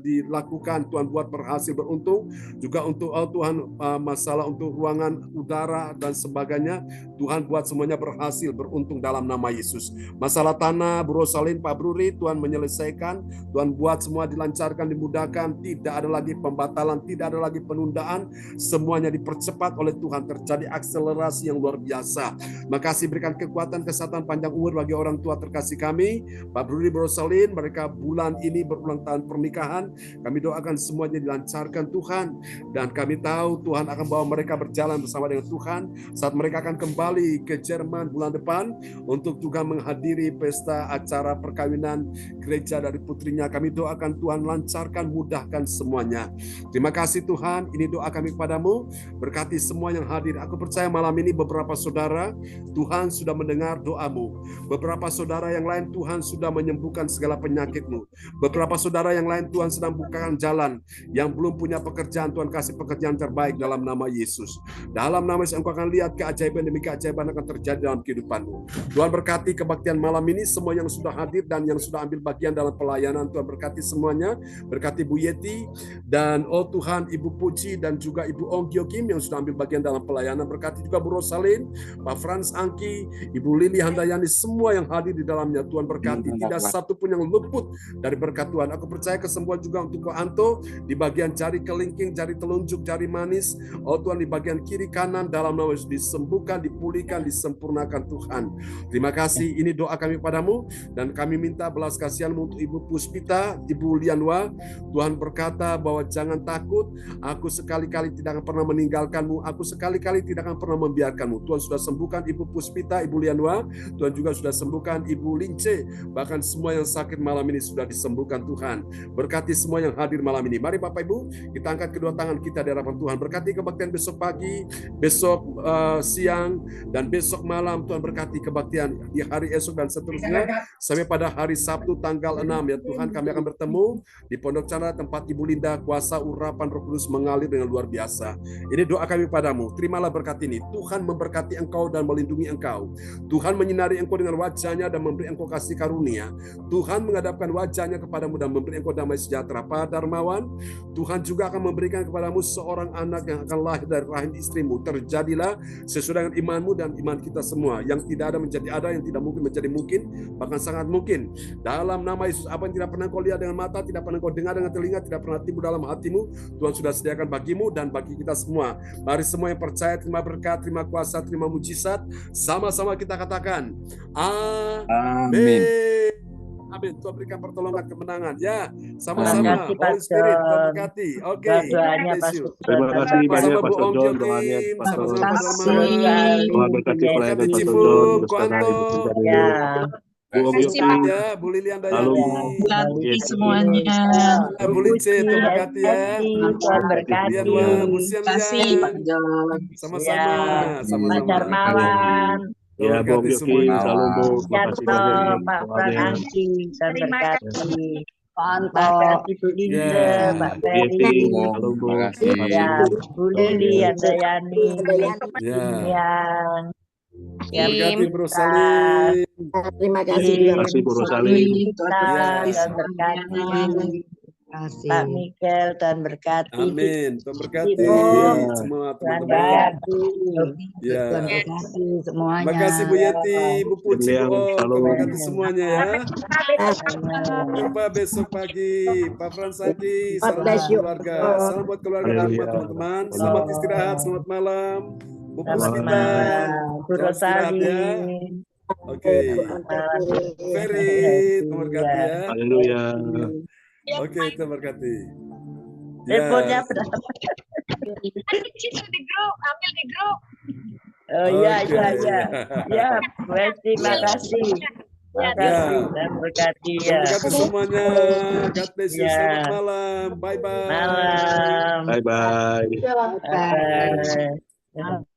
dilakukan Tuhan buat berhasil beruntung. Juga untuk Tuhan masalah untuk ruangan udara dan sebagainya, Tuhan buat semuanya berhasil beruntung dalam nama Yesus. Masalah tanah Bro Salin, Pak Bruri, Tuhan menyelesaikan, Tuhan buat semua dilancarkan, dimudahkan, tidak ada lagi pembatalan, tidak ada lagi penundaan, semuanya dipercepat oleh Tuhan, terjadi akselerasi yang luar biasa. Makasih, berikan kekuatan, kesehatan, panjang umur bagi orang tua terkasih kami, Pak Bruri, Bro Salin. Mereka bulan ini berulang tahun pernikahan. Kami doakan semuanya dilancarkan Tuhan. Dan kami tahu Tuhan akan bawa mereka berjalan bersama dengan Tuhan saat mereka akan kembali ke Jerman bulan depan untuk juga menghadiri pesta acara perkawinan gereja dari putrinya. Kami doakan Tuhan lancarkan, mudahkan semuanya. Terima kasih Tuhan. Ini doa kami kepadamu. Berkati semua yang hadir. Aku percaya malam ini beberapa saudara Tuhan sudah mendengar doamu. Beberapa saudara yang lain Tuhan sudah menyembuhkan segala penyakitmu. Beberapa saudara yang lain Tuhan sedang bukakan jalan. Yang belum punya pekerjaan, Tuhan kasih pekerjaan terbaik dalam nama Yesus. Dalam nama Yesus engkau akan lihat keajaiban demi keajaiban akan terjadi dalam kehidupanmu. Tuhan berkati kebaktian malam ini, semua yang sudah hadir dan yang sudah ambil bagian dalam pelayanan, Tuhan berkati semuanya. Berkati Bu Yeti dan Tuhan Ibu Puji dan juga Ibu Ong Gyo Kim yang sudah ambil bagian dalam pelayanan. Berkati juga Bu Rosalin, Pak Frans Angki, Ibu Lili Handayani, semua yang hadir di dalamnya. Tuhan berkati, tidak satu pun yang luput dari berkat Tuhan. Aku percaya kesembuhan juga untuk Ko Anto di bagian jari kelingking, jari telunjuk, jari manis. Tuhan di bagian kiri kanan dalam nama Yesus disembuhkan, dipulihkan, disempurnakan Tuhan. Terima kasih. Ini doa kami padamu dan kami minta belas kasihan-Mu untuk Ibu Puspita, Ibu Lianwa. Tuhan berkata bahwa jangan takut, aku sekali-kali tidak akan pernah meninggalkanmu, aku sekali-kali tidak akan pernah membiarkanmu. Tuhan sudah sembuhkan Ibu Puspita, Ibu Lianwa. Tuhan juga sudah sembuhkan Ibu Lince. Bahkan semua yang sakit malam ini sudah disembuhkan Tuhan. Berkati semua yang hadir malam ini. Mari Bapak Ibu, kita angkat kedua tangan kita di hadapan Tuhan. Berkati kebaktian besok pagi, besok siang, dan besok malam. Tuhan berkati kebaktian di hari esok dan seterusnya. Sampai pada hari Sabtu tanggal 6 ya Tuhan, kami akan bertemu di Pondok Chandra tempat Ibu Linda, kuasa urapan Roh Kudus mengalir dengan luar biasa. Ini doa kami padamu. Terimalah berkat ini. Tuhan memberkati engkau dan melindungi engkau. Tuhan menyinari engkau dengan wajahnya dan memberi engkau kasih karunia. Tuhan menghadapkan wajahnya kepadamu dan memberi engkau damai sejahtera. Pak Darmawan, Tuhan juga akan memberikan kepadamu seorang anak yang akan lahir dari rahim istrimu. Terjadilah sesuai dengan imanmu dan iman kita semua. Yang tidak ada menjadi ada, yang tidak mungkin menjadi mungkin, bahkan sangat mungkin. Dalam nama Yesus, apa yang tidak pernah kau lihat dengan mata, tidak pernah kau dengar dengan telinga, tidak pernah timbul dalam hatimu, Tuhan sudah sediakan bagimu dan bagi kita semua. Mari semua yang percaya, terima berkat, terima kuasa, terima mujizat. Sama-sama kita katakan, amin. Amin. Tuhan berikan pertolongan kemenangan. Ya, sama-sama. Holy Spirit, Tuhan berkati. Oke. Terima kasih banyak Pastor John, doanya Pastor Tuhan berkati pelayanan Pastor John, Terima kasih ya, Bu Lili Handayani. berkati semuanya. Bu Lince, Tuhan berkati ya. Tuhan berkati. Bu Kasih Pak John. Sama-sama. Pak Darmawan. Ya, Bu Yoki, salam Bu. Terima kasih banyak. Pak Frans Angki. Tuhan berkati. Makasih Bu Linda, Ya. Pak Bu Yeti, Ferry, halo Bu. ya, Bu Lili, Andayani, Ya. yang Berkati Kim, Bro Salim. Terima kasih juga Terima kasih Bu Pak Rosalim. Kita Ya. dan berkati kasih. Pak Mikel dan berkati Amin. Tuhan berkati Ibu, semua Tuhan teman-teman. berkati. Ya. Tuhan berkati semuanya. Terima kasih Bu Yeti, Bu Puci, Yang Bu O. selalu Tuhan berkati semuanya ya. Amin. Jumpa besok pagi. Pak Fransaki, salam bless buat you. keluarga. Salam buat keluarga di rumah Haleluya. teman-teman. Selamat istirahat, selamat malam. Bu Selamat Puspita, malam, Bu selamat istirahat ya. Rosalim. Oke. Malam, Bu Bu Ferry, Tuhan berkati ya. Haleluya. Oke, Tuhan berkati. Teleponnya Ya. berapa? Itu di grup, ambil di grup. Oh iya, Oke. iya, iya. Ya, terima kasih. Terima kasih dan berkati Tuhan ya. berkati semuanya. God bless you. Ya. Selamat malam. Bye-bye. Malam. Bye bye. Bye.